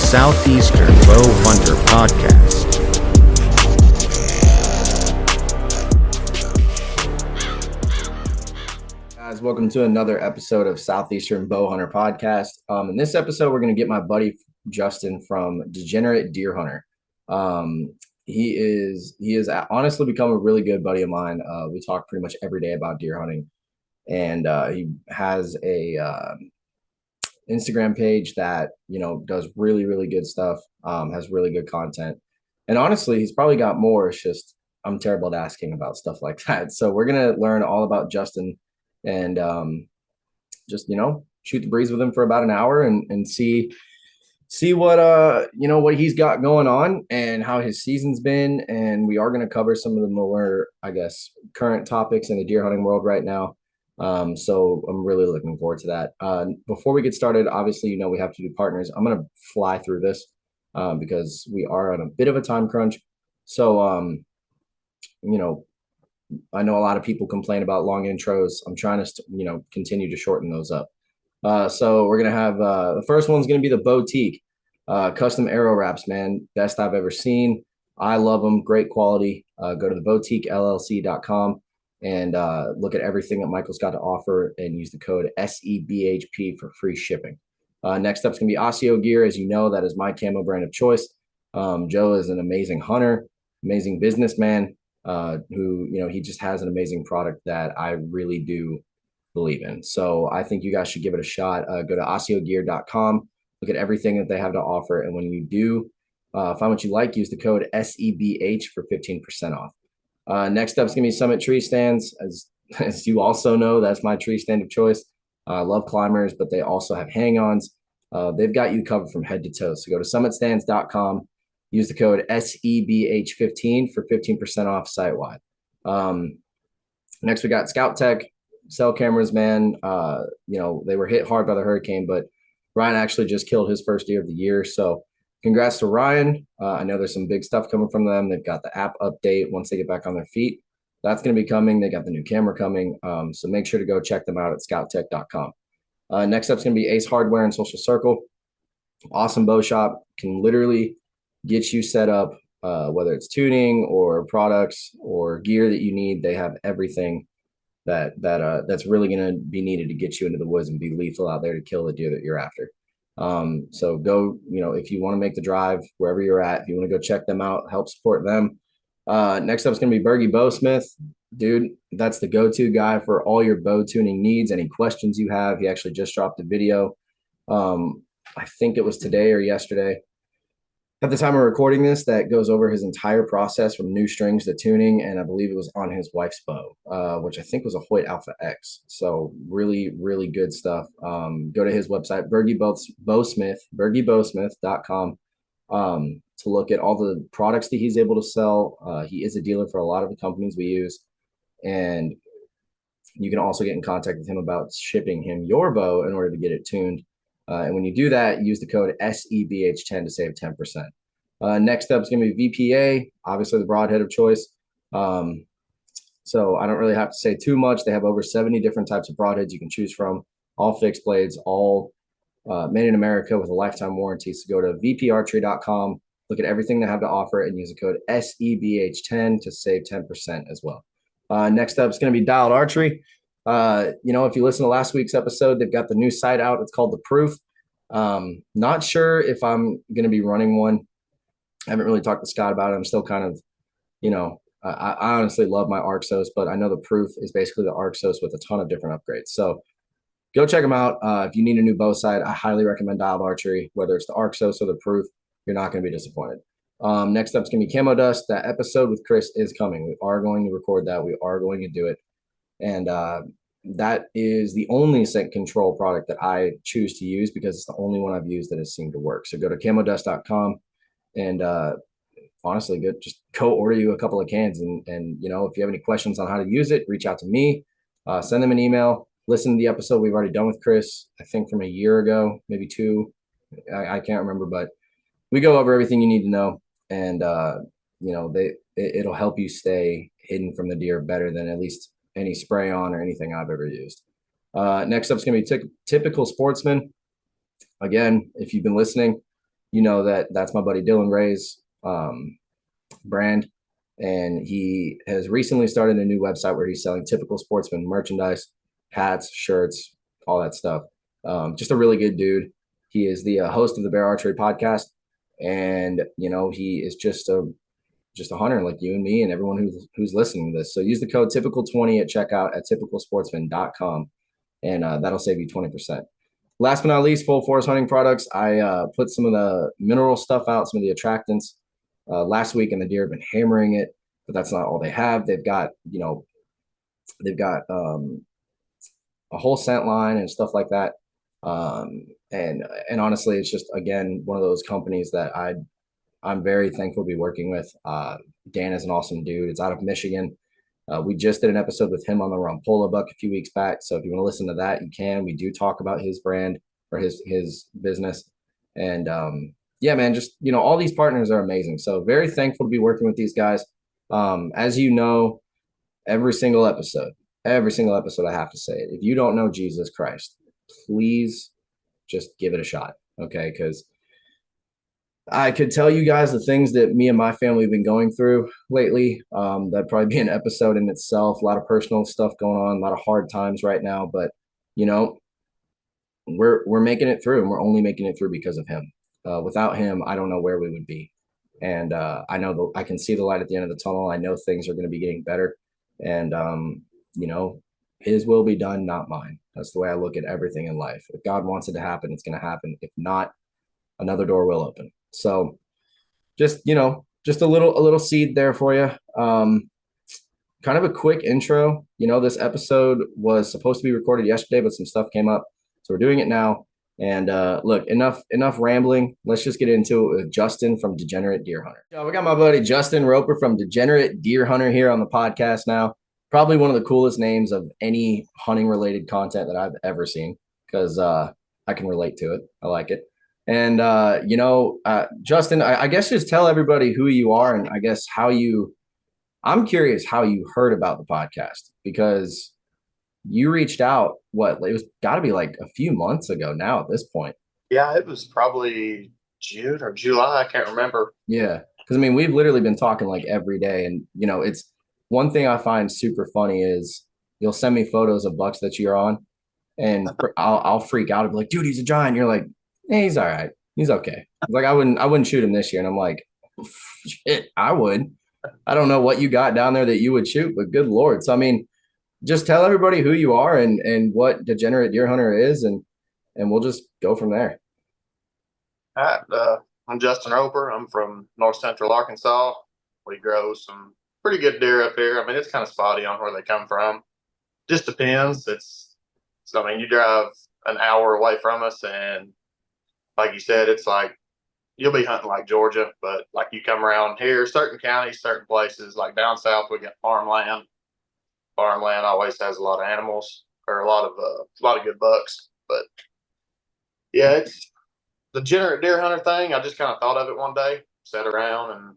Southeastern Bow Hunter Podcast. Guys, welcome to another episode of Southeastern Bow Hunter Podcast. In this episode, we're going to get my buddy Justin from Degenerate Deer Hunter. He is honestly become a really good buddy of mine. We talk pretty much every day about deer hunting, and he has a Instagram page that does really good stuff. Has really good content, and honestly, he's probably got more. It's just I'm terrible at asking about stuff like that. So we're gonna learn all about Justin and just shoot the breeze with him for about an hour and see what what he's got going on and how his season's been. And we are going to cover some of the more, I guess, current topics in the deer hunting world right now. So I'm really looking forward to that. Before we get started, obviously, we have to do partners. I'm going to fly through this because we are on a bit of a time crunch. So I know a lot of people complain about long intros. I'm trying to continue to shorten those up. So we're going to have the first one's going to be the Boutique custom arrow wraps, man. Best I've ever seen. I love them. Great quality. Go to theboutiquellc.com and look at everything that Michael's got to offer and use the code SEBHP for free shipping. Next up is going to be Osseo Gear. As you know, that is my camo brand of choice. Joe is an amazing hunter, amazing businessman who, he just has an amazing product that I really do believe in. So I think you guys should give it a shot. Go to osseogear.com, look at everything that they have to offer. And when you do find what you like, use the code SEBH for 15% off. Next up is going to be Summit Tree Stands. As you also know, that's my tree stand of choice. I love climbers, but they also have hang-ons. They've got you covered from head to toe. So go to summitstands.com, use the code SEBH15 for 15% off site-wide. Next, we got Scout Tech. Cell cameras, man. They were hit hard by the hurricane, but Ryan actually just killed his first deer of the year. So congrats to Ryan. I know there's some big stuff coming from them. They've got the app update once they get back on their feet. That's going to be coming. They got the new camera coming. So make sure to go check them out at scouttech.com. Next up is going to be Ace Hardware and Social Circle. Awesome bow shop. Can literally get you set up, whether it's tuning or products or gear that you need. They have everything that's really going to be needed to get you into the woods and be lethal out there to kill the deer that you're after. So go, if you want to make the drive wherever you're at, if you want to go check them out, help support them. Next up is going to be Bergie Bowsmith. Dude, that's the go-to guy for all your bow tuning needs. Any questions you have, he actually just dropped a video. I think it was today or yesterday at the time of recording this, that goes over his entire process from new strings to tuning, and I believe it was on his wife's bow, which I think was a Hoyt Alpha X. So really good stuff. Go to his website, bergiebowsmith.com, to look at all the products that he's able to sell. He is a dealer for a lot of the companies we use, and you can also get in contact with him about shipping him your bow in order to get it tuned. And when you do that, use the code SEBH10 to save 10%. Next up is going to be VPA, obviously the broadhead of choice. So I don't really have to say too much. They have over 70 different types of broadheads you can choose from, all fixed blades, all made in America with a lifetime warranty. So go to vparchery.com, look at everything they have to offer, and use the code SEBH10 to save 10% as well. Next up is going to be Dialed Archery. If you listen to last week's episode, they've got the new site out. It's called The Proof. Not sure if I'm going to be running one. I haven't really talked to Scott about it. I'm still kind of, I honestly love my Arxos, but I know The Proof is basically the Arxos with a ton of different upgrades. So go check them out. If you need a new bow sight, I highly recommend Dialed Archery, whether it's the Arxos or The Proof. You're not going to be disappointed. Next up is going to be Camo Dust. That episode with Chris is coming. We are going to record that. We are going to do it. And that is the only scent control product that I choose to use because it's the only one I've used that has seemed to work. So go to camodust.com and honestly, just go order you a couple of cans. And if you have any questions on how to use it, reach out to me, send them an email, listen to the episode we've already done with Chris, I think from a year ago, maybe two. I can't remember, but we go over everything you need to know. And, it'll help you stay hidden from the deer better than at least any spray on or anything I've ever used. Next up is going to be Typical Sportsman. Again, if you've been listening, you know that's my buddy Dylan Ray's brand. And he has recently started a new website where he's selling typical sportsman merchandise, hats, shirts, all that stuff. Just a really good dude. He is the host of the Bear Archery podcast, and you know he is just a hunter like you and me and everyone who's listening to this. So use the code typical20 at checkout at typicalsportsman.com, and that'll save you 20%. Last but not least, Full Forest Hunting Products. I put some of the mineral stuff out, some of the attractants last week, and the deer have been hammering it. But that's not all they have. They've got a whole scent line and stuff like that. And honestly, it's just again one of those companies that I'm very thankful to be working with. Dan is an awesome dude. It's out of Michigan. We just did an episode with him on the Rampolla buck a few weeks back. So if you want to listen to that, you can. We do talk about his brand or his business. And yeah, man, just, you know, all these partners are amazing. So very thankful to be working with these guys. As you know, every single episode, I have to say it. If you don't know Jesus Christ, please just give it a shot. Okay. Because I could tell you guys the things that me and my family have been going through lately. That'd probably be an episode in itself. A lot of personal stuff going on, a lot of hard times right now. But you know, we're making it through, and we're only making it through because of him. Without him, I don't know where we would be. And I know I can see the light at the end of the tunnel. I know things are going to be getting better, and you know, His will be done, not mine. That's the way I look at everything in life. If God wants it to happen, it's going to happen. If not, another door will open. So just, you know, just a little seed there for you. Kind of a quick intro. You know, this episode was supposed to be recorded yesterday, but some stuff came up. So we're doing it now. And look, enough rambling. Let's just get into it with Justin from Degenerate Deer Hunter. We got my buddy Justin Roper from Degenerate Deer Hunter here on the podcast now. Probably one of the coolest names of any hunting related content that I've ever seen, because I can relate to it. I like it. And, you know, Justin, I guess just tell everybody who you are, and I guess I'm curious how you heard about the podcast, because you reached out, it was got to be like a few months ago now at this point. Yeah, it was probably June or July. I can't remember. Yeah. Because I mean, we've literally been talking like every day. And, you know, it's one thing I find super funny is you'll send me photos of bucks that you're on, and I'll freak out and be like, dude, he's a giant. You're like, hey, he's all right. He's okay. Like I wouldn't shoot him this year. And I'm like, shit, I would. I don't know what you got down there that you would shoot, but good Lord. So, I mean, just tell everybody who you are and what Degenerate Deer Hunter is, and we'll just go from there. All right. I'm Justin Roper. I'm from north central Arkansas. We grow some pretty good deer up here. I mean, it's kind of spotty on where they come from. Just depends. I mean, you drive an hour away from us, and like you said, it's like you'll be hunting like Georgia, but like you come around here, certain counties, certain places, like down south, we got farmland. Farmland always has a lot of animals, or a lot of good bucks. But yeah, it's the Degenerate Deer Hunter thing. I just kind of thought of it one day, sat around and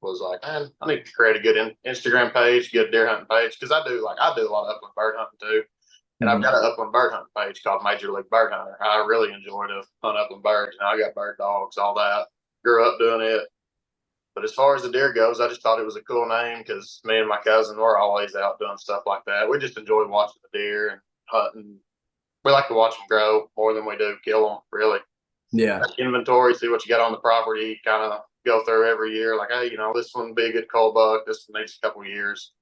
was like, man, I need to create a good Instagram page, good deer hunting page, because I do a lot of upland bird hunting too. And I've got an upland bird hunting page called Major League Bird Hunter. I really enjoy to hunt upland birds. You know, I got bird dogs, all that. Grew up doing it. But as far as the deer goes, I just thought it was a cool name because me and my cousin were always out doing stuff like that. We just enjoy watching the deer and hunting. We like to watch them grow more than we do kill them, really. Yeah. Inventory, see what you got on the property, kind of go through every year. Like, hey, you know, this one would be a good cold buck. This one needs a couple of years.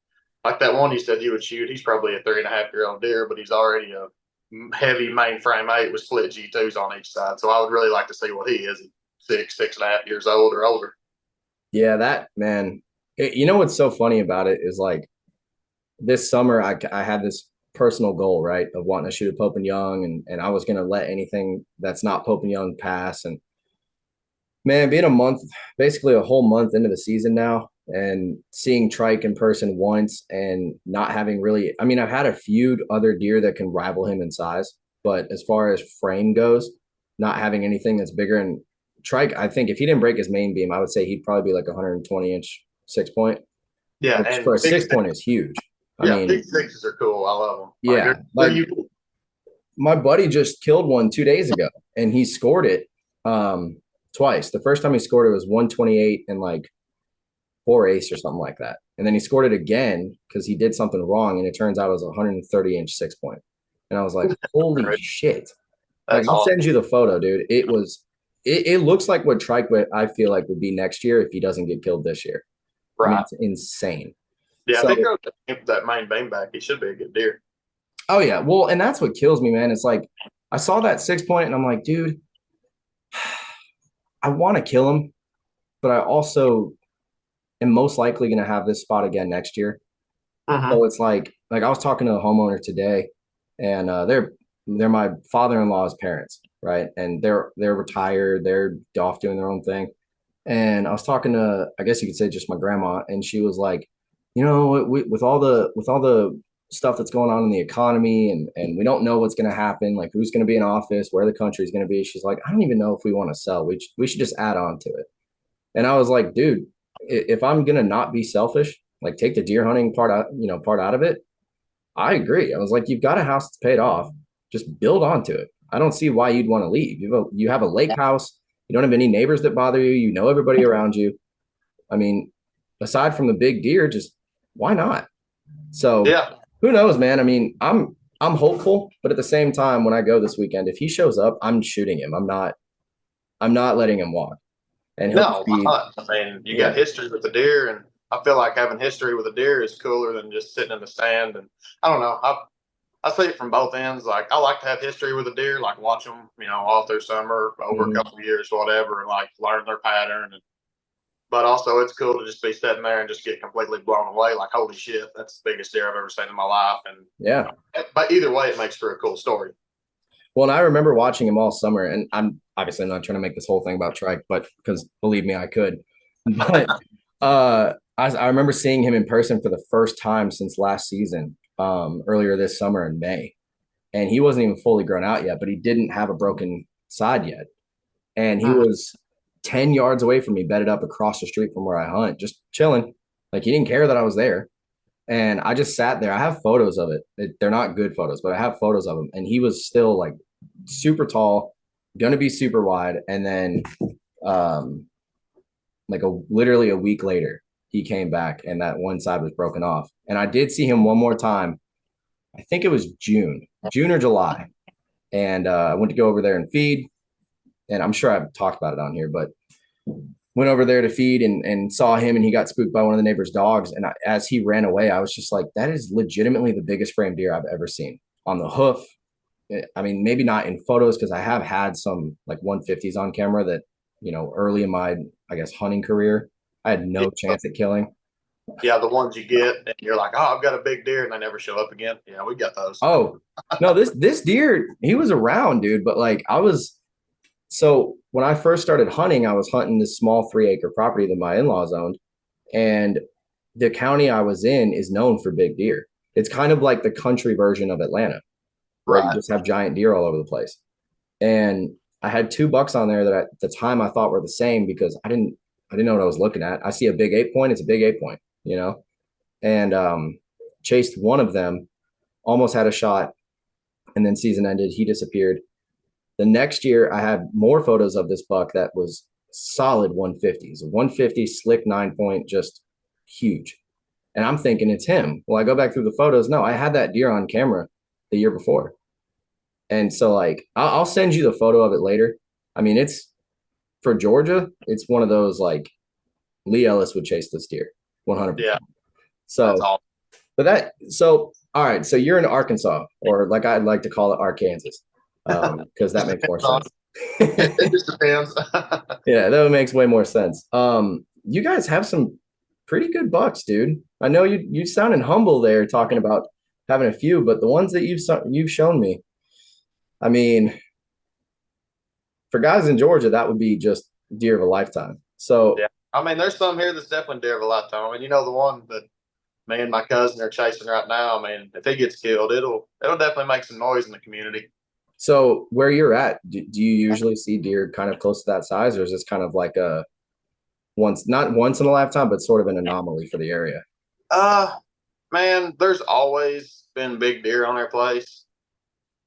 Like that one you said you would shoot, he's probably a 3.5-year-old deer, but he's already a heavy mainframe 8 with split G2s on each side. So I would really like to see what he is at 6.5 years old or older. Yeah, that, man, you know what's so funny about it is like this summer I had this personal goal, right, of wanting to shoot a Pope and Young, and I was going to let anything that's not Pope and Young pass. And man, being basically a whole month into the season now, and seeing trike in person once and not having really, I mean, I've had a few other deer that can rival him in size, but as far as frame goes, not having anything that's bigger. And trike, I think if he didn't break his main beam, I would say he'd probably be like 120-inch 6-point. Yeah, which for a 6-point is huge. Yeah, I mean, big sixes are cool. I love them. Yeah, like my buddy just killed one 2 days ago, and he scored it twice. The first time he scored it was 128 and like 4 ace or something like that. And then he scored it again because he did something wrong, and it turns out it was a 130-inch 6 point. And I was like, holy shit. Like, That's I'll awesome. send you the photo, dude. It looks like what Trike I feel like would be next year if he doesn't get killed this year. I mean, Right. it's insane. Yeah, So, if he goes that main beam back, he should be a good deer. oh yeah. Well, and that's what kills me, man. It's like I saw that 6 point and I'm like, dude, I want to kill him, but I also am most likely going to have this spot again next year. Mm-hmm. So it's like I was talking to a homeowner today, and they're my father-in-law's parents, right? And they're retired, they're off doing their own thing. And I was talking to, I guess you could say, just my grandma, and she was like, with all the stuff that's going on in the economy, and we don't know what's going to happen, like who's going to be in office, where the country's going to be. She's like, I don't even know if we want to sell. We should just add on to it. And I was like, dude, if I'm gonna not be selfish, like take the deer hunting part out of it, I agree. I was like, you've got a house that's paid off, just build onto it. I don't see why you'd want to leave. You have a lake house. You don't have any neighbors that bother you. You know everybody around you. I mean, aside from the big deer, just why not? So Yeah. who knows, man? I mean, I'm hopeful, but at the same time, when I go this weekend, if he shows up, I'm shooting him. I'm not letting him walk. And he'll No, just be, not. I mean, you got yeah. history with the deer, and I feel like having history with a deer is cooler than just sitting in the stand. And I don't know. I see it from both ends. Like, I like to have history with a deer, like watch them, all through summer, over a Mhm. couple of years, whatever, and like learn their pattern. But also, it's cool to just be sitting there and just get completely blown away. Like, holy shit, that's the biggest deer I've ever seen in my life. And Yeah. but either way, it makes for a cool story. Well, and I remember watching him all summer, and I'm obviously not trying to make this whole thing about Trike, but because believe me, I could. But I remember seeing him in person for the first time since last season, earlier this summer in May, and he wasn't even fully grown out yet, but he didn't have a broken side yet, and he was 10 yards away from me, bedded up across the street from where I hunt, just chilling. Like he didn't care that I was there. And I just sat there. I have photos of it. They're not good photos, but I have photos of him. And he was still like super tall, going to be super wide. And then, um, literally a week later, he came back and that one side was broken off. And I did see him one more time. I think it was June or July. And I went to go over there and feed. And I'm sure I've talked about it on here, but went over there to feed and saw him, and he got spooked by one of the neighbor's dogs. And as he ran away, I was just like, that is legitimately the biggest frame deer I've ever seen on the hoof. I mean, maybe not in photos because I have had some like 150s on camera that, early in my, I guess, hunting career, I had no chance at killing. Yeah, the ones you get, and you're like, oh, I've got a big deer, and they never show up again. Yeah, we got those. Oh, no, this deer, he was around, dude. But like so when I first started hunting, I was hunting this small 3 acre property that my in-laws owned. And the county I was in is known for big deer. It's kind of like the country version of Atlanta, where you Right. just have giant deer all over the place. And I had 2 bucks on there that at the time I thought were the same because I didn't know what I was looking at. I see a big 8 point, it's a big 8 point, and chased one of them, almost had a shot, and then season ended. He disappeared. The next year, I had more photos of this buck that was solid 150s, 150 slick 9 point, just huge. And I'm thinking it's him. Well, I go back through the photos. No, I had that deer on camera the year before. And so, like, I'll send you the photo of it later. I mean, it's for Georgia, it's one of those like Lee Ellis would chase this deer 100%. Yeah, that's So, all. all right. So you're in Arkansas, or like I'd like to call it Arkansas, because that makes more sense. It just depends. Yeah, that makes way more sense. You guys have some pretty good bucks, dude. I know you sounded humble there talking about having a few, but the ones that you've shown me, I mean, for guys in Georgia, that would be just deer of a lifetime. So Yeah, I mean, there's some here that's definitely deer of a lifetime. I mean, the one that me and my cousin are chasing right now. I mean, if he gets killed, it'll definitely make some noise in the community. so where you're at, do you usually see deer kind of close to that size, or is this kind of like a not once in a lifetime, but sort of an anomaly for the area? Uh, Man, there's always been big deer on our place,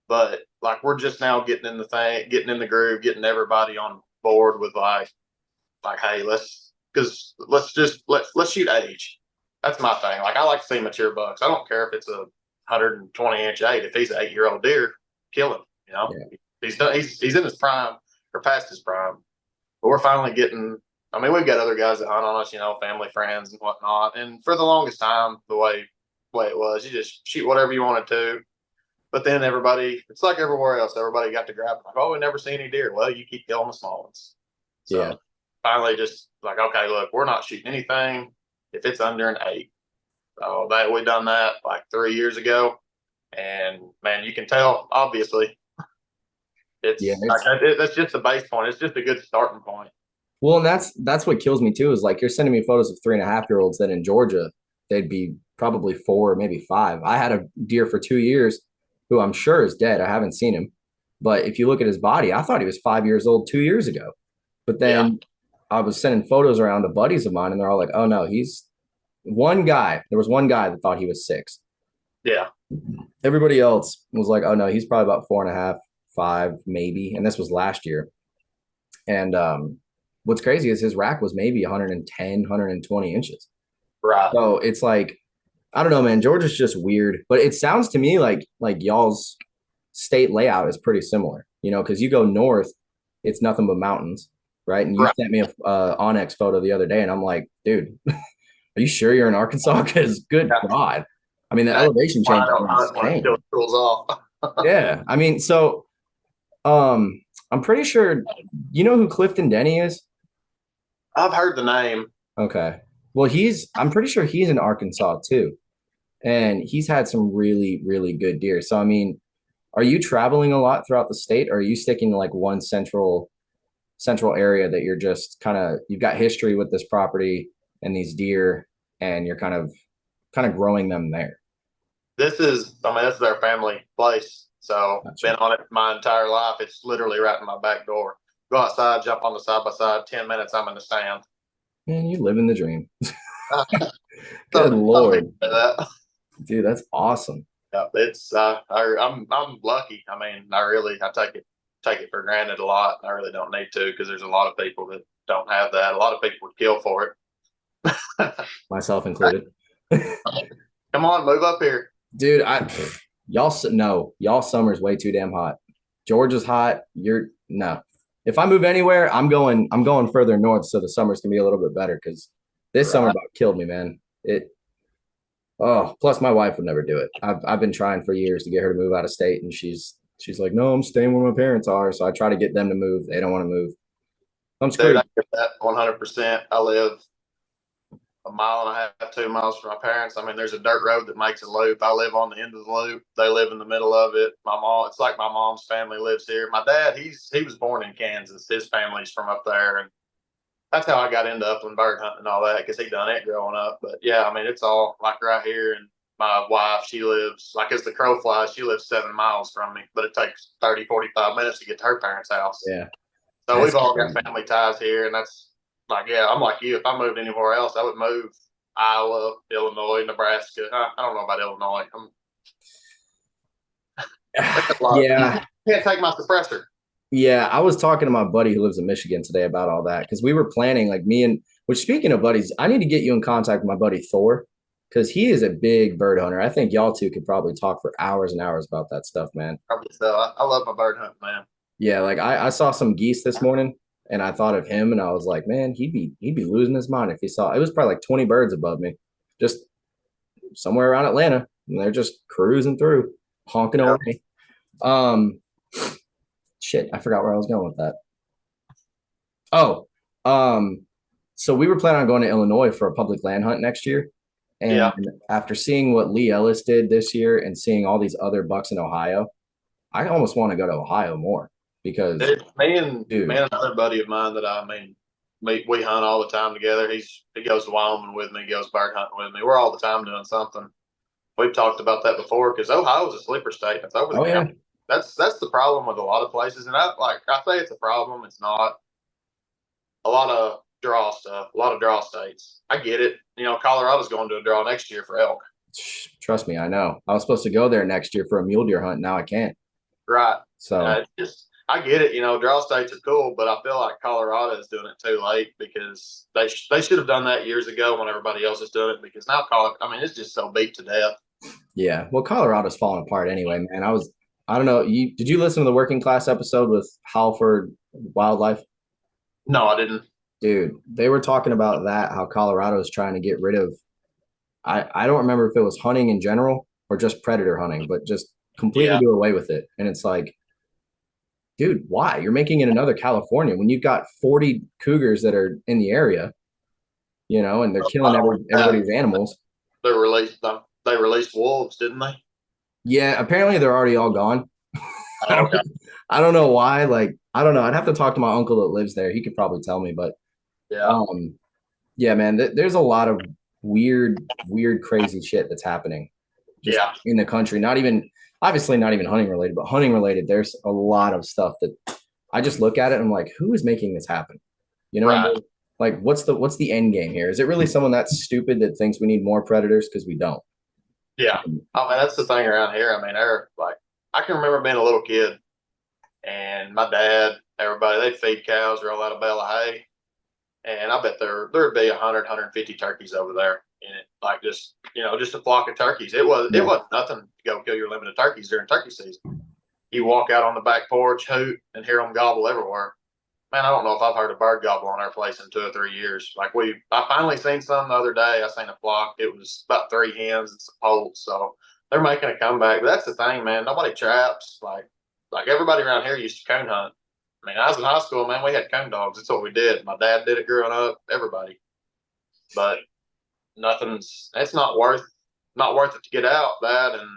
but like we're just now getting in the thing, getting in the groove, getting everybody on board with hey, let's shoot age. That's my thing. Like I like to see mature bucks. I don't care if it's a 120-inch eight. If he's an 8-year-old deer, kill him. You know, Yeah. He's in his prime or past his prime. But we're finally getting. I mean, we've got other guys that hunt on us, family, friends, and whatnot. And for the longest time, the way it was, you just shoot whatever you wanted to. But then it's like everywhere else. Everybody got to grab. Like, oh, we never see any deer. Well, you keep killing the small ones. So finally, just like, okay, look, we're not shooting anything if it's under an 8. So we done that like 3 years ago, and man, you can tell obviously. That's just the base point. It's just a good starting point. Well, and that's what kills me too, is like you're sending me photos of 3.5-year-olds that in Georgia, they'd be probably 4, maybe 5. I had a deer for 2 years who I'm sure is dead. I haven't seen him. But if you look at his body, I thought he was 5 years old 2 years ago. But then I was sending photos around to buddies of mine, and they're all like, oh no, he's one guy. There was one guy that thought he was 6. Yeah. Everybody else was like, oh no, he's probably about 4.5, 5, maybe. And this was last year. And what's crazy is his rack was maybe 110, 120 inches. Right. So it's like, I don't know, man. Georgia's just weird, but it sounds to me like y'all's state layout is pretty similar, because you go north, it's nothing but mountains, right? And you sent me a Onyx photo the other day, and I'm like, dude, are you sure you're in Arkansas? Because good God. I mean, the elevation change is insane. Yeah. I mean, so I'm pretty sure, you know who Clifton Denny is? I've heard the name. Okay. Well, I'm pretty sure he's in Arkansas too. And he's had some really, really good deer. So, I mean, are you traveling a lot throughout the state, or are you sticking to like one central area that you're just you've got history with this property and these deer, and you're kind of growing them there? This is their family place. So gotcha. Been on it my entire life. It's literally right in my back door. Go outside, jump on the side by side, 10 minutes, I'm in the stand. Man, you live in the dream. Good Lord. Dude, that's awesome. Yeah, it's I'm lucky. I mean, I take it for granted a lot. I really don't need to, because there's a lot of people that don't have that. A lot of people would kill for it. Myself included. Come on, move up here. Dude, y'all summer's way too damn hot. Georgia's hot. If I move anywhere, I'm going further north, so the summers can be a little bit better, because this summer about killed me, man. Plus my wife would never do it. I've been trying for years to get her to move out of state, and she's like, no, I'm staying where my parents are. So I try to get them to move. They don't want to move. I'm screwed. Dude, I get that 100%. I live a 1.5 miles, 2 miles from my parents. I mean, there's a dirt road that makes a loop. I live on the end of the loop. They live in the middle of it. It's like my mom's family lives here. My dad, he was born in Kansas. His family's from up there, and that's how I got into upland bird hunting and all that, because he done it growing up. But yeah, I mean, it's all like right here. And my wife, she lives, like as the crow flies, she lives 7 miles from me, but it takes 30, 45 minutes to get to her parents' house. Yeah. So we've all got family ties here, and that's like, yeah, I'm like you. If I moved anywhere else, I would move Iowa, Illinois, Nebraska. I don't know about Illinois. Yeah. Can't take my suppressor. Yeah, I was talking to my buddy who lives in Michigan today about all that, because we were planning, like which speaking of buddies, I need to get you in contact with my buddy Thor, because he is a big bird hunter. I think y'all two could probably talk for hours and hours about that stuff, man. Probably so. I love my bird hunting, man. Yeah, like I saw some geese this morning, and I thought of him, and I was like, man, he'd be losing his mind if he saw. It was probably like 20 birds above me, just somewhere around Atlanta, and they're just cruising through, honking away. Shit, I forgot where I was going with that. So we were planning on going to Illinois for a public land hunt next year. And after seeing what Lee Ellis did this year and seeing all these other bucks in Ohio, I almost want to go to Ohio more, because me and another buddy of mine that we hunt all the time together. He goes to Wyoming with me, goes bird hunting with me. We're all the time doing something. We've talked about that before, because Ohio's a sleeper state. It's over the county. That's the problem with a lot of places, and I say it's a problem. It's not. A lot of draw stuff, a lot of draw states. I get it. Colorado's going to a draw next year for elk. Trust me, I know. I was supposed to go there next year for a mule deer hunt. Now I can't. Right. So I get it. Draw states are cool, but I feel like Colorado is doing it too late because they should have done that years ago when everybody else is doing it. Because now it's just so beat to death. Yeah. Well, Colorado's falling apart anyway, man. I don't know. Did you listen to the working class episode with Halford Wildlife? No, I didn't. Dude, they were talking about that, how Colorado is trying to get rid of, I don't remember if it was hunting in general or just predator hunting, but just completely do away with it. And it's like, dude, why? You're making it another California when you've got 40 cougars that are in the area, and they're killing everybody's animals. They released wolves, didn't they? Yeah, apparently they're already all gone. Oh, okay. I don't know why. Like, I don't know. I'd have to talk to my uncle that lives there. He could probably tell me, but yeah. Yeah, man, there's a lot of weird, crazy shit that's happening just in the country. Obviously not even hunting related, but hunting related. There's a lot of stuff that I just look at it and I'm like, who is making this happen? Right. Like, what's the end game here? Is it really someone that's stupid that thinks we need more predators because we don't? Yeah. That's the thing around here. They're like, I can remember being a little kid and my dad, everybody, they'd feed cows, roll out a bale of hay. And I bet there'd be 100, 150 turkeys over there in it, like just a flock of turkeys. It wasn't nothing to go kill your limit of turkeys during turkey season. You walk out on the back porch, hoot, and hear them gobble everywhere. Man, I don't know if I've heard a bird gobble on our place in 2 or 3 years. Like I finally seen some the other day. I seen a flock. It was about 3 hens and some poults. So they're making a comeback. But that's the thing, man. Nobody traps. Like everybody around here used to coon hunt. I was in high school, man. We had coon dogs. That's what we did. My dad did it growing up. Everybody, but it's not worth it to get out. That and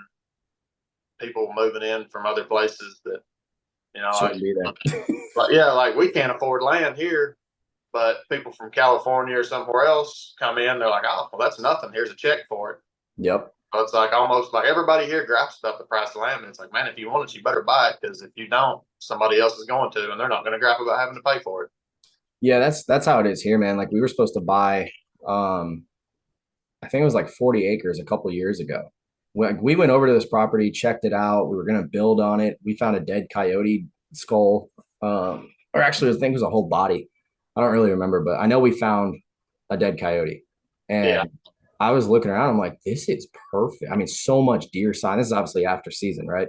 people moving in from other places that Shouldn't be there. like we can't afford land here, but people from California or somewhere else come in. They're like, oh, well, that's nothing. Here's a check for it. Yep. So it's like almost like everybody here gripes about the price of land. And it's like, man, if you want it, you better buy it because if you don't, somebody else is going to, and they're not going to gripe about having to pay for it. Yeah, that's how it is here, man. Like we were supposed to buy, I think it was like 40 acres a couple of years ago. We went over to this property, checked it out. We were going to build on it. We found a dead coyote skull, or actually, I think it was a whole body. I don't really remember, but I know we found a dead coyote. And I was looking around. I'm like, this is perfect. So much deer sign. This is obviously after season, right?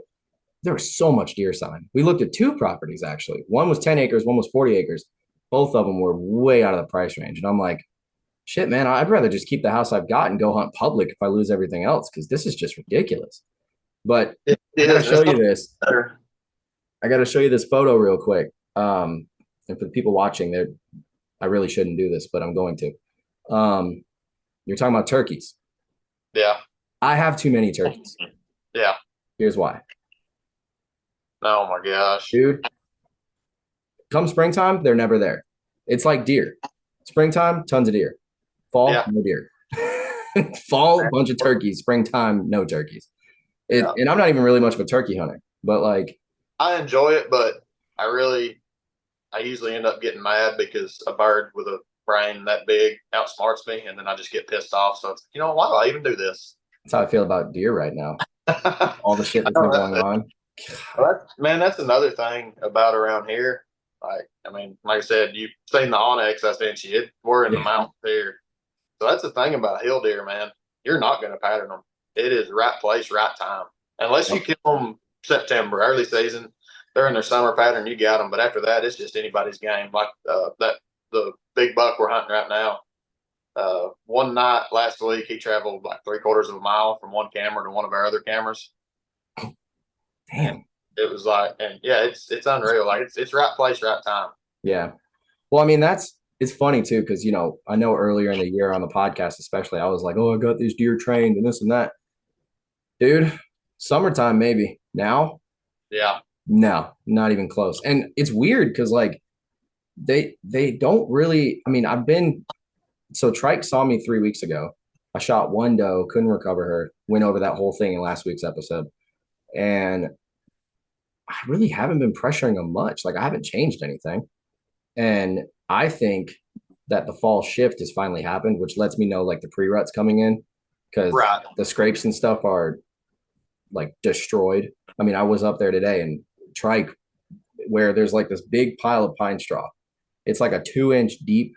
There was so much deer sign. We looked at 2 properties, actually. One was 10 acres, one was 40 acres. Both of them were way out of the price range. And I'm like, shit, man, I'd rather just keep the house I've got and go hunt public if I lose everything else because this is just ridiculous. But I got to show you this. I got to show you this photo real quick. And for the people watching, I really shouldn't do this, but I'm going to. You're talking about turkeys. Yeah. I have too many turkeys. Yeah. Here's why. Oh my gosh. Dude, come springtime, they're never there. It's like deer. Springtime, tons of deer. Fall, no deer. Fall, a bunch of turkeys. Springtime, no turkeys. And I'm not even really much of a turkey hunter, but like I enjoy it, but I usually end up getting mad because a bird with a brain that big outsmarts me, and then I just get pissed off. So it's why do I even do this? That's how I feel about deer right now. All the shit that's been going on. That's another thing about around here. Like I said, you've seen the onyx I sent you. We're in the mountains here. So that's the thing about hill deer, man. You're not going to pattern them. It is right place, right time. Unless you kill them September, early season, they're in their summer pattern, you got them. But after that, it's just anybody's game. Like the big buck we're hunting right now. One night last week, he traveled like 3/4 of a mile from one camera to one of our other cameras. Damn. It was like, and yeah, it's unreal. Like it's right place, right time. Yeah. Well, it's funny too, because I know earlier in the year on the podcast, especially, I was like, oh, I got these deer trained and this and that. Dude, summertime maybe. Now? Yeah. No, not even close. And it's weird because like they don't really, so Trike saw me 3 weeks ago. I shot one doe, couldn't recover her, went over that whole thing in last week's episode. And I really haven't been pressuring them much. Like I haven't changed anything. And I think that the fall shift has finally happened, which lets me know like the pre-rut's coming in because the scrapes and stuff are like destroyed. I was up there today and Trike, where there's like this big pile of pine straw. It's like a 2-inch deep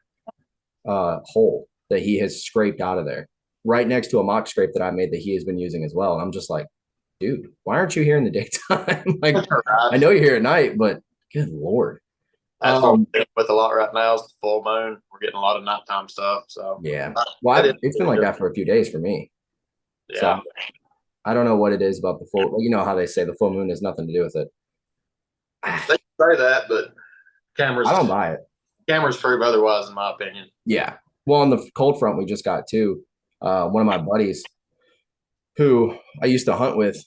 hole that he has scraped out of there, right next to a mock scrape that I made that he has been using as well. And I'm just like, dude, why aren't you here in the daytime? Like, I know you're here at night, but good Lord. That's what we're dealing with a lot right now is the full moon. We're getting a lot of nighttime stuff. So yeah, well, it's been like that for a few days for me. Yeah. So I don't know what it is about the full. You know how they say the full moon has nothing to do with it. They say that, but cameras. I don't buy it. Cameras prove otherwise, in my opinion. Yeah. Well, on the cold front we just got too, one of my buddies who I used to hunt with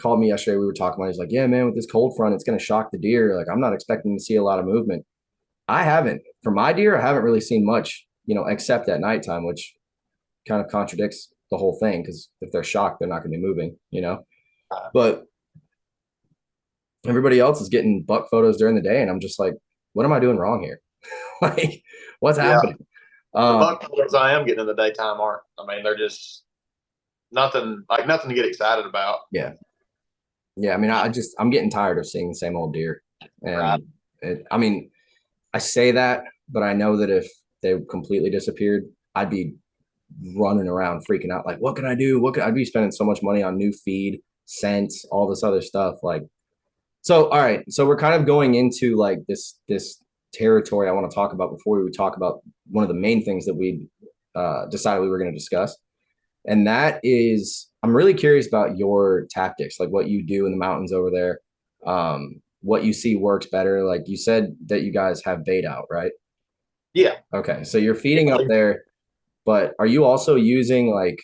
called me yesterday. We were talking about. He's like, "Yeah, man, with this cold front, it's going to shock the deer. Like, I'm not expecting to see a lot of movement." I haven't. For my deer, I haven't really seen much, except at nighttime, which kind of contradicts the whole thing because if they're shocked, they're not going to be moving. But everybody else is getting buck photos during the day, and I'm just like, what am I doing wrong here? Like, what's happening? The buck photos I am getting in the daytime aren't. I mean, they're just nothing to get excited about. Yeah. I mean, I'm getting tired of seeing the same old deer, and I mean, I say that, but I know that if they completely disappeared, I'd be running around freaking out. Like, what can I do? I'd be spending so much money on new feed, scents, all this other stuff. Like, so, all right. So we're kind of going into like this territory I want to talk about before we talk about one of the main things that we decided we were going to discuss. And that is, I'm really curious about your tactics, like what you do in the mountains over there, what you see works better. Like you said that you guys have bait out, right? Yeah. Okay. So you're feeding up there, but are you also using like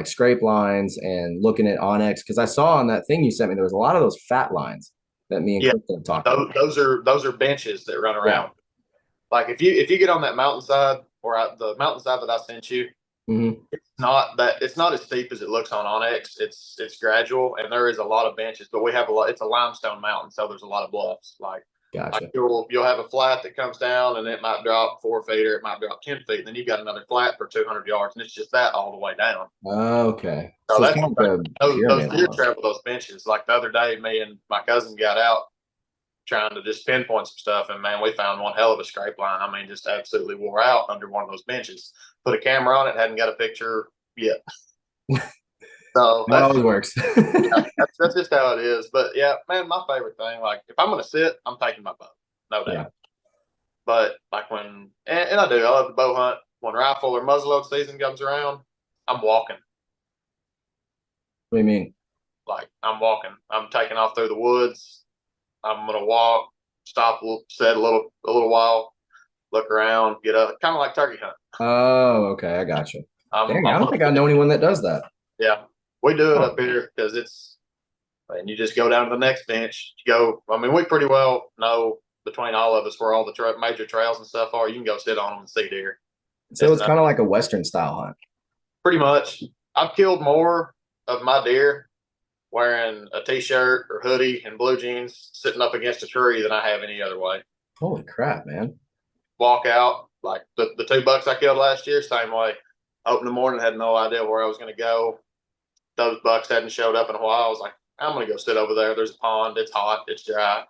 scrape lines and looking at Onyx? Because I saw on that thing you sent me, there was a lot of those fat lines that me and Kristen talked about. Those are benches that run around. Yeah. Like if you get on that mountainside or the mountainside that I sent you, it's not as steep as it looks on Onyx. It's gradual, and there is a lot of benches, but we have a lot. It's a limestone mountain, so there's a lot of bluffs. Like you'll have a flat that comes down, and it might drop 4 feet, or it might drop 10 feet, and then you've got another flat for 200 yards, and it's just that all the way down. Okay, so that's kind of those deer travel those benches. Like the other day, me and my cousin got out trying to just pinpoint some stuff, and man, we found one hell of a scrape line. I mean, just absolutely wore out under one of those benches. Put a camera on it, hadn't got a picture yet. So that always works. that's just how it is. But yeah, man, my favorite thing, like if I'm gonna sit, I'm taking my bow, no doubt. Yeah. But like when I love the bow hunt. When rifle or muzzleload season comes around, I'm walking. What do you mean? Like I'm walking. I'm taking off through the woods. I'm gonna walk, stop, sit a little while, look around, get up, kind of like turkey hunt. Oh, okay, I got you. Dang, I don't think I know anyone that does that. Yeah, we do it up here because and you just go down to the next bench. We pretty well know between all of us where all the major trails and stuff are. You can go sit on them and see deer. So it's kind of like a Western style hunt. Pretty much. I've killed more of my deer wearing a t-shirt or hoodie and blue jeans sitting up against a tree than I have any other way. Holy crap, man. Walk out, like the 2 bucks I killed last year, same way. Open the morning, had no idea where I was going to go. Those bucks hadn't showed up in a while. I was like, I'm going to go sit over there. There's a pond. It's hot. It's dry.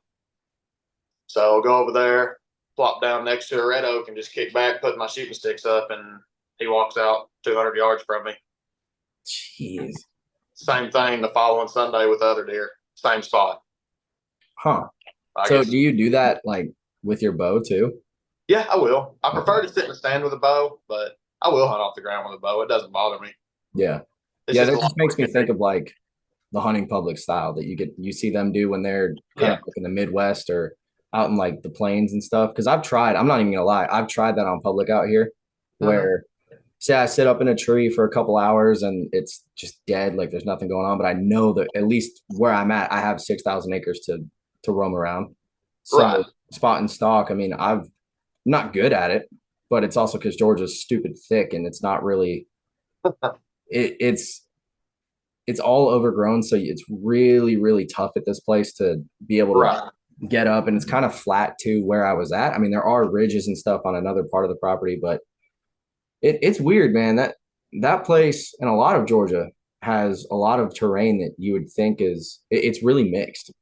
So I'll go over there, plop down next to a red oak and just kick back, put my shooting sticks up, and he walks out 200 yards from me. Jeez. Same thing the following Sunday with the other deer. Same spot. Huh. So do you do that like with your bow too? Yeah, I will. I prefer to sit in a stand with a bow, but I will hunt off the ground with a bow. It doesn't bother me. Yeah. That just makes me think of like the hunting public style that you see them do when they're kind of like in the Midwest or out in like the plains and stuff. Because I'm not even gonna lie, I've tried that on public out here where say I sit up in a tree for a couple hours and it's just dead, like there's nothing going on, but I know that at least where I'm at, I have 6,000 acres to roam around. So spot and stalk, I mean, I'm not good at it, but it's also because Georgia's stupid thick and it's not really it's all overgrown, so it's really, really tough at this place to be able to get up, and it's kind of flat too where I was at. I mean, there are ridges and stuff on another part of the property, but it's weird, man. That place and a lot of Georgia has a lot of terrain that you would think it's really mixed,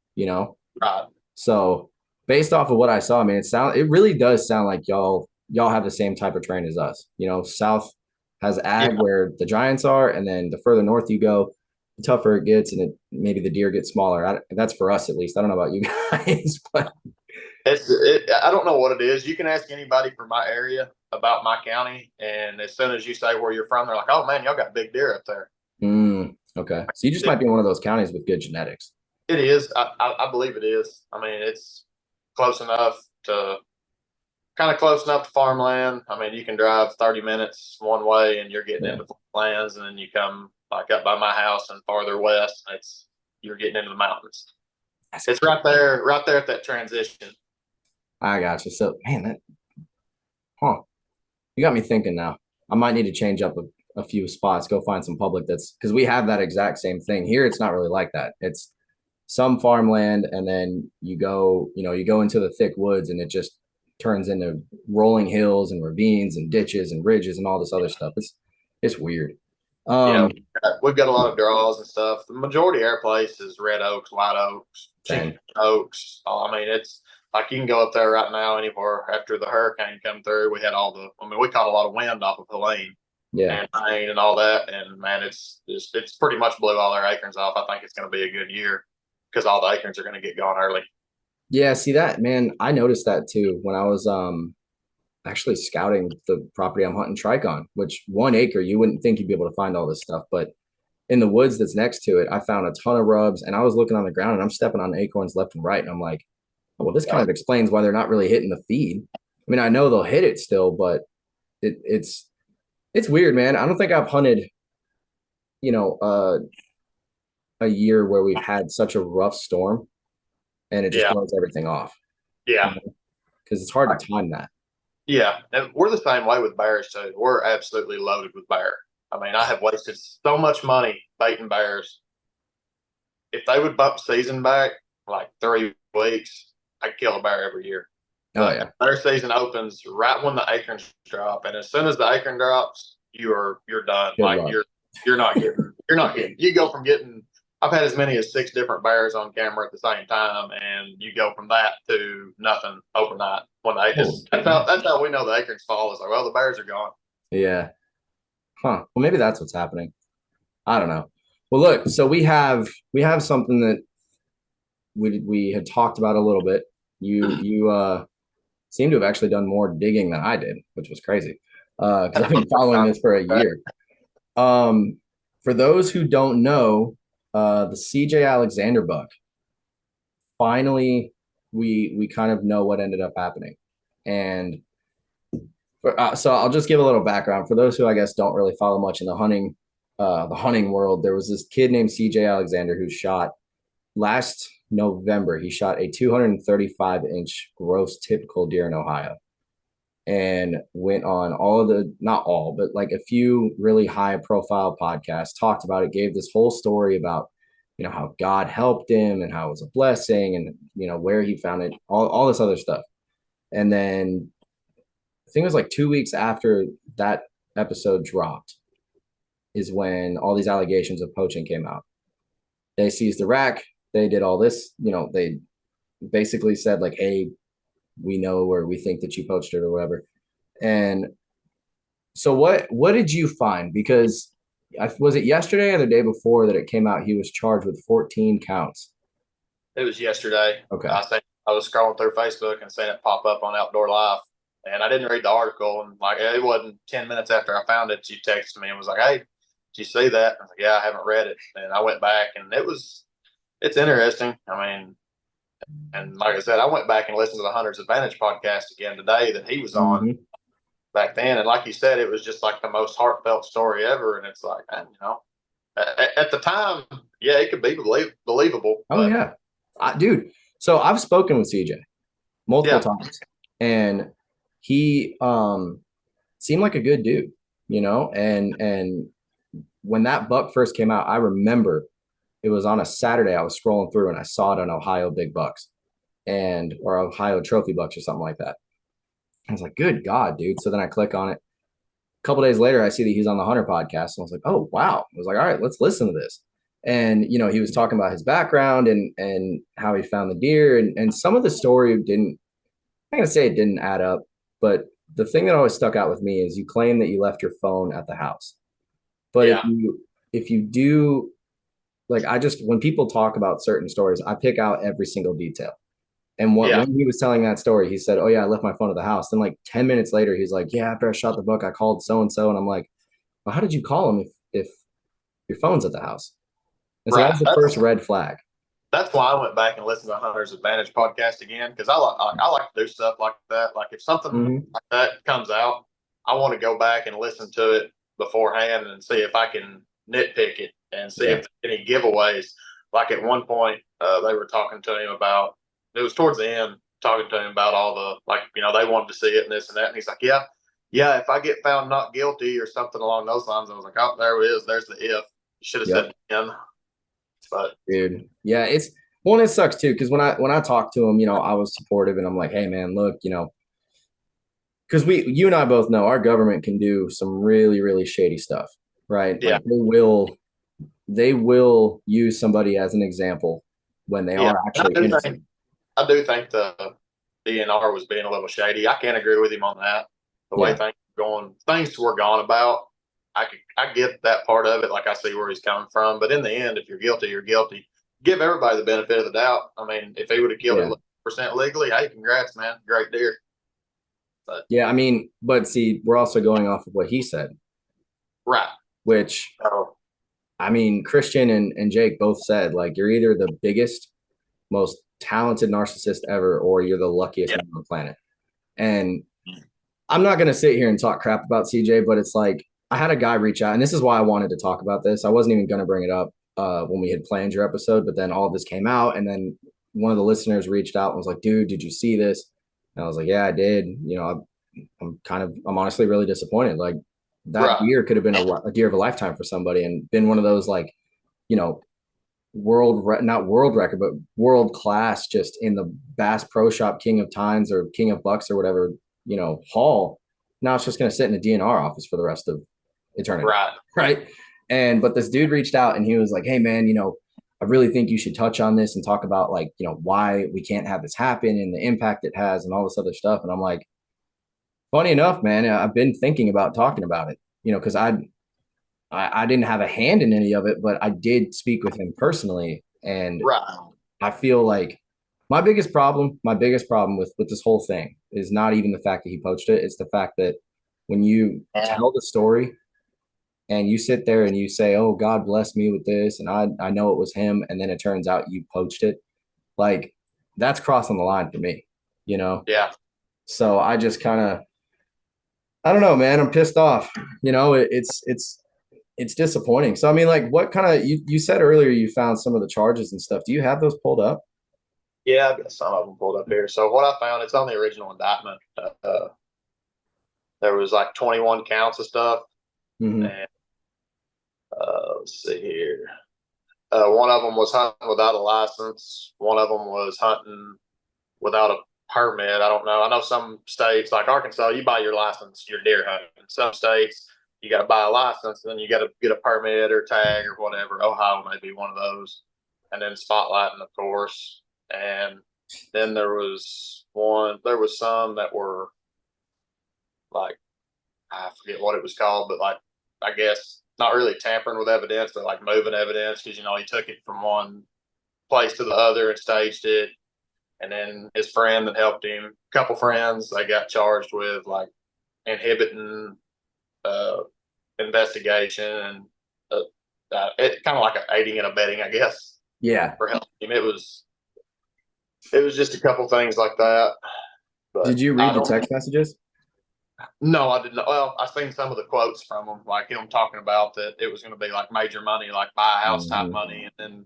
Right. So based off of what I saw, I mean, it really does sound like y'all have the same type of terrain as us. South has Yeah. ag where the giants are, and then the further north you go, the tougher it gets, and maybe the deer get smaller. That's for us at least. I don't know about you guys, but I don't know what it is. You can ask anybody from my area about my county, and as soon as you say where you're from, they're like, "Oh man, y'all got big deer up there." okay. So you just might be in one of those counties with good genetics. It is. I believe it is. I mean, it's close enough to kind of close enough to farmland. I mean, you can drive 30 minutes one way and you're getting Yeah. into lands, and then you come like up by my house and farther west, you're getting into the mountains. It's right there at that transition. I got you. So man, you got me thinking now. I might need to change up a few spots, go find some public because we have that exact same thing. Here it's not really like that. It's some farmland, and then you go into the thick woods, and it just turns into rolling hills and ravines and ditches and ridges and all this other stuff. It's weird. Yeah, we've got a lot of draws and stuff. The majority of our place is red oaks, white oaks, chicken oaks. I mean, it's like you can go up there right now anywhere after the hurricane come through. We had we caught a lot of wind off of Helene, and rain and all that. And man, it's pretty much blew all our acorns off. I think it's going to be a good year because all the acorns are going to get gone early. Yeah, see that, man. I noticed that too when I was actually scouting the property I'm hunting trike on, which 1 acre, you wouldn't think you'd be able to find all this stuff. But in the woods that's next to it, I found a ton of rubs, and I was looking on the ground and I'm stepping on acorns left and right. And I'm like, oh, well, this kind of explains why they're not really hitting the feed. I mean, I know they'll hit it still, but it's weird, man. I don't think I've hunted, a year where we've had such a rough storm and it just blows everything off. Yeah. Because it's hard to time that. Yeah, and we're the same way with bears too. We're absolutely loaded with bear. I mean, I have wasted so much money baiting bears. If they would bump season back like 3 weeks, I'd kill a bear every year. Oh yeah, bear season opens right when the acorns drop, and as soon as the acorn drops, you're done. Good like luck. you're not getting. You go from getting. I've had as many as 6 different bears on camera at the same time, and you go from that to nothing overnight. That's how we know the acorns fall. Is like, well, the bears are gone. Yeah. Huh. Well, maybe that's what's happening. I don't know. Well, look. So we have something that we had talked about a little bit. You seem to have actually done more digging than I did, which was crazy. Because I've been following this for a year. For those who don't know, the CJ Alexander buck, finally we kind of know what ended up happening. And so I'll just give a little background for those who I guess don't really follow much in the hunting world. There was this kid named CJ Alexander who shot last November. He shot a 235-inch gross typical deer in Ohio, and went on not all, but like a few really high profile podcasts, talked about it, gave this whole story about, how God helped him and how it was a blessing, and, where he found it, all this other stuff. And then I think it was like 2 weeks after that episode dropped is when all these allegations of poaching came out. They seized the rack. They did all this, they basically said like, hey, we know, or we think that you poached it or whatever. And so what did you find? Because was it yesterday or the day before that it came out he was charged with 14 counts? It was yesterday. Okay. I was scrolling through Facebook and seeing it pop up on Outdoor Life, and I didn't read the article. And like, it wasn't 10 minutes after I found it, you texted me and was like, hey, did you see that? I was like, yeah, I haven't read it. And I went back, and it's interesting. I mean, and like I said, I went back and listened to the Hunter's Advantage podcast again today that he was on back then. And like you said, it was just like the most heartfelt story ever. And it's like, man, at the time, yeah, it could be believable. Oh, yeah. Dude, so I've spoken with CJ multiple times, and he seemed like a good dude, and when that buck first came out, I remember it was on a Saturday. I was scrolling through and I saw it on Ohio Big Bucks or Ohio Trophy Bucks or something like that. I was like, good God, dude. So then I click on it. A couple days later, I see that he's on the Hunter podcast, and I was like, oh, wow. I was like, all right, let's listen to this. And, he was talking about his background and how he found the deer. And some of the story didn't, I'm going to say it didn't add up. But the thing that always stuck out with me is you claim that you left your phone at the house. But Yeah. if you do, like, when people talk about certain stories, I pick out every single detail. And Yeah. when he was telling that story, he said, "Oh yeah, I left my phone at the house." Then like 10 minutes later, he's like, "Yeah, after I shot the buck, I called so and so." And I'm like, "Well, how did you call him if your phone's at the house?" And so that was Right. the first red flag. That's why I went back and listened to Hunter's Advantage podcast again, because I like to do stuff like that. Like if something Mm-hmm. like that comes out, I want to go back and listen to it beforehand and see if I can nitpick it and see Yeah. if there's any giveaways. Like at one point, they were talking to him about, it was towards the end, talking to him about all the, like, they wanted to see it and this and that. And he's like, yeah, if I get found not guilty or something along those lines. I was like, oh, there it is. There's the if. You should have said in. But Dude, yeah, and it sucks too because when I talked to him, I was supportive and I'm like, hey man, look, because you and I both know our government can do some really really shady stuff, right? yeah, Like they will use somebody as an example when they yeah. are And I actually do innocent. think I do think the DNR was being a little shady. I can't agree with him on that. The way Yeah, things were gone about. I get that part of it. Like I see where he's coming from, but in the end, if you're guilty, you're guilty. Give everybody the benefit of the doubt. I mean, if he would have killed yeah, it percent legally, hey, congrats, man, great deer. But yeah. I mean, but see, we're also going off of what he said, right, which so I mean, Christian and Jake both said like you're either the biggest, most talented narcissist ever, or you're the luckiest yeah, man on the planet. And I'm not going to sit here and talk crap about CJ, but it's like I had a guy reach out, and this is why I wanted to talk about this. I wasn't even going to bring it up when we had planned your episode, but then all of this came out, and then one of the listeners reached out and was like, "Dude, did you see this?" And I was like, "Yeah, I did." I'm honestly really disappointed. Like that right, deer could have been a deer of a lifetime for somebody, and been one of those like, you know, not world record, but world class, just in the Bass Pro Shop King of Tines or King of Bucks or whatever, haul. Now it's just going to sit in a DNR office for the rest of eternity. right. Right. But this dude reached out and he was like, hey man, I really think you should touch on this and talk about like, why we can't have this happen and the impact it has and all this other stuff. And I'm like, funny enough, man, I've been thinking about talking about it, because I didn't have a hand in any of it, but I did speak with him personally. And Right. I feel like my biggest problem with this whole thing is not even the fact that he poached it. It's the fact that when you tell the story and you sit there and you say, oh, God bless me with this, and I know it was him, and then it turns out you poached it, like that's crossing the line for me. Yeah. So I just kind of, I don't know, man. I'm pissed off. It's disappointing. So I mean, like, what kind of you said earlier you found some of the charges and stuff. Do you have those pulled up? Yeah, I've got some of them pulled up here. So what I found, it's on the original indictment. There was like 21 counts of stuff. Mm-hmm. And let's see here. One of them was hunting without a license. One of them was hunting without a permit. I don't know. I know some states like Arkansas, you buy your license, you're deer hunting. In some states, you got to buy a license, and then you got to get a permit or tag or whatever. Ohio may be one of those. And then spotlighting, of course. And then there was some that were like, I forget what it was called, but like, I guess not really tampering with evidence, but like moving evidence because, he took it from one place to the other and staged it. And then his friend that helped him, a couple friends, they got charged with like inhibiting uh, investigation and it kind of like aiding and abetting, I guess, Yeah. for helping him. It was just a couple things like that. But Did you read the text messages? No, I didn't. Well, I seen some of the quotes from him, like him talking about that it was going to be like major money, like buy a house type money, and then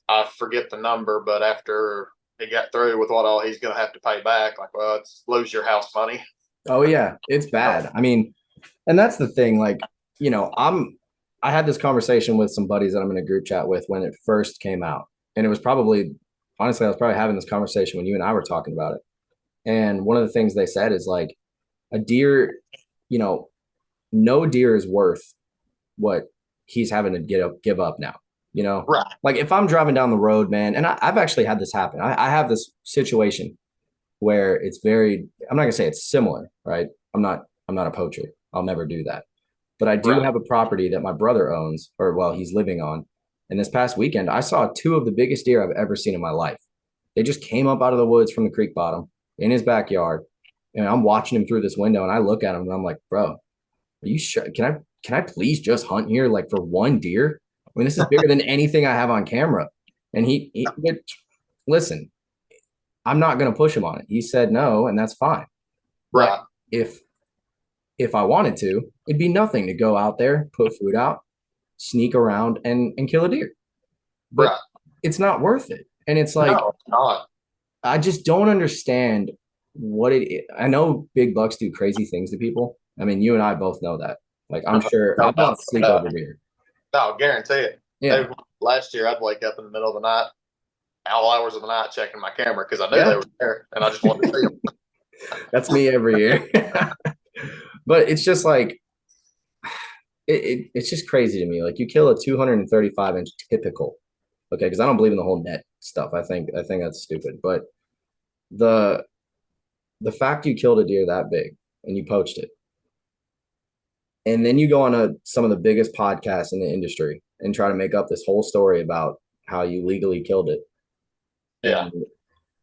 I forget the number, but after he got through with what all he's going to have to pay back, like, well, it's lose your house money. Oh yeah, it's bad. I mean, and that's the thing. Like, I had this conversation with some buddies that I'm in a group chat with when it first came out, and it was honestly, I was probably having this conversation when you and I were talking about it. And one of the things they said is like a deer, you know, no deer is worth what he's having to give up now. you know? Right. Like if I'm driving down the road, man, and I've actually had this happen. I have this situation where it's very, I'm not gonna say it's similar, right? I'm not a poacher. I'll never do that. But I do Right. have a property that my brother owns, or well, he's living on. And this past weekend, I saw two of the biggest deer I've ever seen in my life. They just came up out of the woods from the creek bottom in his backyard. And I'm watching him through this window and I look at him and I'm like, bro, are you sure? Can I please just hunt here like for one deer? I mean, this is bigger than anything I have on camera. And but listen, I'm not going to push him on it. He said no, and that's fine. But Right. if I wanted to, it'd be nothing to go out there, put food out, sneak around and kill a deer. But Right. it's not worth it. And it's like, No, it's not. I just don't understand what it is. I know big bucks do crazy things to people. I mean, you and I both know that. Like, I'm sure No I've not doubt sleep about over that. deer. No, guarantee it. Yeah. Last year, I'd wake up in the middle of the night, all hours of the night, checking my camera because I knew Yeah. they were there, and I just wanted to see them. That's me every year. But it's just like, it's just crazy to me. Like, you kill a 235-inch typical. Okay. Because I don't believe in the whole net stuff. I think that's stupid. But the the fact you killed a deer that big and you poached it, and then you go on some of the biggest podcasts in the industry and try to make up this whole story about how you legally killed it. Yeah. And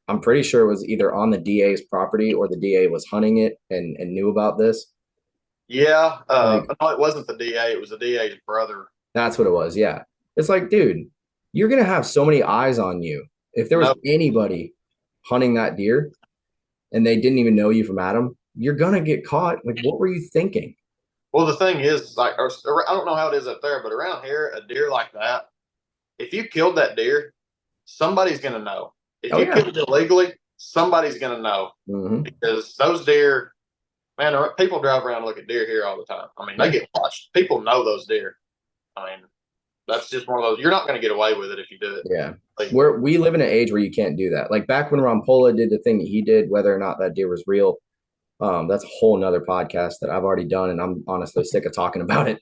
I'm pretty sure it was either on the DA's property or the DA was hunting it and knew about this. Yeah. Like, No, it wasn't the DA. It was the DA's brother. that's what it was. Yeah. It's like, dude, you're going to have so many eyes on you. If there was No. anybody hunting that deer and they didn't even know you from Adam, you're going to get caught. Like, what were you thinking? Well, the thing is, like, I don't know how it is up there, but around here, a deer like that, if you killed that deer, somebody's going to know. If Oh, you yeah. killed it illegally, somebody's going to know Mm-hmm. because those deer, man, people drive around and look at deer here all the time. I mean, they Yeah. get watched. People know those deer. I mean, that's just one of those. You're not going to get away with it if you do it. Yeah. Like, We live in an age where you can't do that. Like back when Rampolla did the thing that he did, whether or not that deer was real, that's a whole nother podcast that I've already done, and I'm honestly sick of talking about it.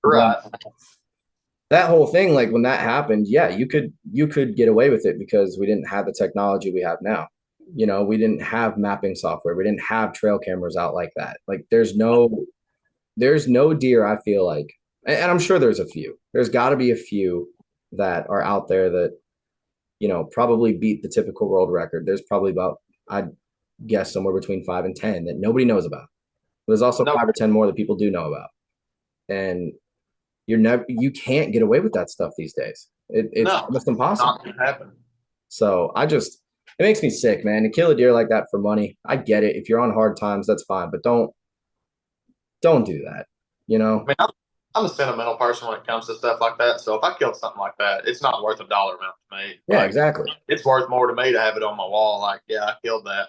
right. But that whole thing, like when that happened, yeah, you could get away with it because we didn't have the technology we have now. You know, we didn't have mapping software. We didn't have trail cameras out like that. Like there's no deer, I feel like, and I'm sure there's a few. There's got to be a few that are out there that, probably beat the typical world record. There's probably about, I'd guess, somewhere between 5 and 10 that nobody knows about. But there's also No, 5 or 10 more that people do know about. And you can't get away with that stuff these days. It's no, almost it's impossible. not going to happen. So it makes me sick, man. To kill a deer like that for money, I get it. If you're on hard times, that's fine, but don't do that. I mean, I'm a sentimental person when it comes to stuff like that. So if I killed something like that, it's not worth a dollar amount to me. Yeah, Like, exactly. it's worth more to me to have it on my wall. Like, yeah, I killed that.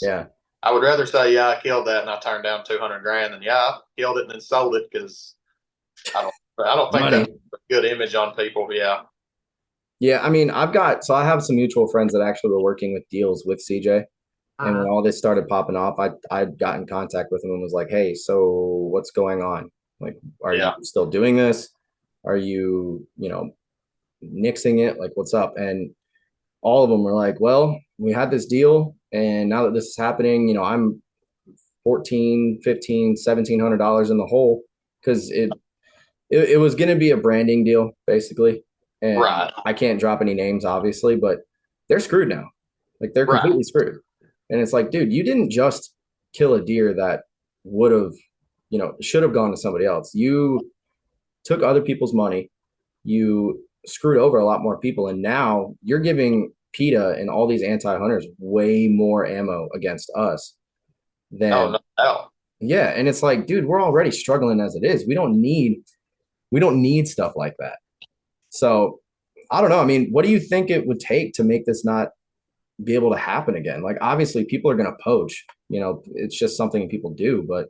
Yeah. I would rather say, yeah, I killed that and I turned down 200 grand than, yeah, I killed it and then sold it because I don't think Money. that's a good image on people. Yeah. Yeah, I mean, I have some mutual friends that actually were working with deals with CJ. And when all this started popping off, I got in contact with him and was like, "Hey, so what's going on? Like, are you Yeah. still doing this? Are you, nixing it? Like, what's up?" And all of them were like, "Well, we had this deal, and now that this is happening, I'm 14, 15, $1,700 in the hole because it was going to be a branding deal, basically. And Right. I can't drop any names, obviously, but they're screwed now. Like, they're Right. completely screwed. And it's like, dude, you didn't just kill a deer that would have, should have gone to somebody else. You took other people's money. You screwed over a lot more people. And now you're giving PETA and all these anti-hunters way more ammo against us than, Oh, no doubt. yeah. And it's like, dude, we're already struggling as it is. We don't need stuff like that. So I don't know. I mean, what do you think it would take to make this not be able to happen again? Like, obviously people are going to poach, it's just something people do, but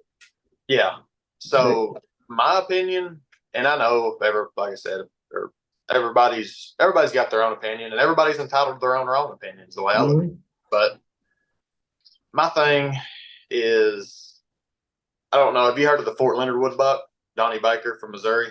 Yeah. So my opinion, and I know like I said, or everybody's got their own opinion and everybody's entitled to their own wrong opinions the way I look at it. But my thing is, I don't know. Have you heard of the Fort Leonard Wood buck, Donnie Baker from Missouri?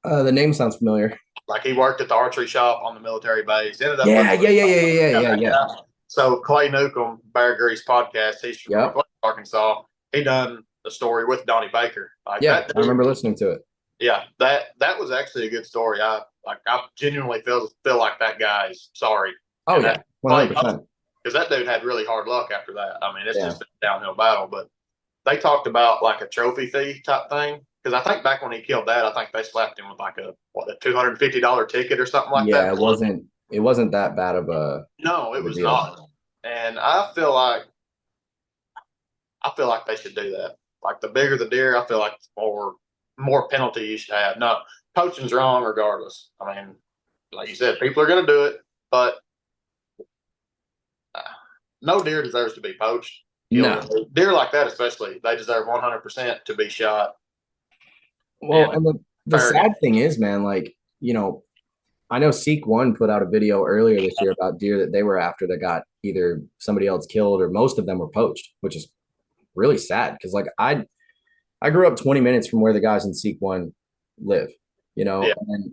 The name sounds familiar. Like he worked at the archery shop on the military base. Ended up Yeah, with yeah. So Clay Newcomb, Bear Grease podcast, he's from Yep. Northwest Arkansas. He done the story with Donnie Baker. Like Yeah, that I dude, remember listening to it. yeah, that was actually a good story. I genuinely feel like that guy's sorry. Oh And yeah, that 100%. because that dude had really hard luck after that. I mean, it's Yeah. just been a downhill battle. But they talked about like a trophy thief type thing. Because I think back when he killed that, I think they slapped him with like a $250 ticket or something like Yeah, that. it wasn't that bad of No, it a was deal. not. And I feel like they should do that. Like the bigger the deer, I feel like the more penalty you should have. No, poaching's wrong regardless. I mean, like you said, people are going to do it, but uh, no deer deserves to be poached. No. Deer like that, especially, they deserve 100% to be shot. Well, And and the fair game. sad thing is, man, like, I know Seek One put out a video earlier this year about deer that they were after that got either somebody else killed or most of them were poached, which is really sad because like I grew up 20 minutes from where the guys in Seek One live, Yeah. and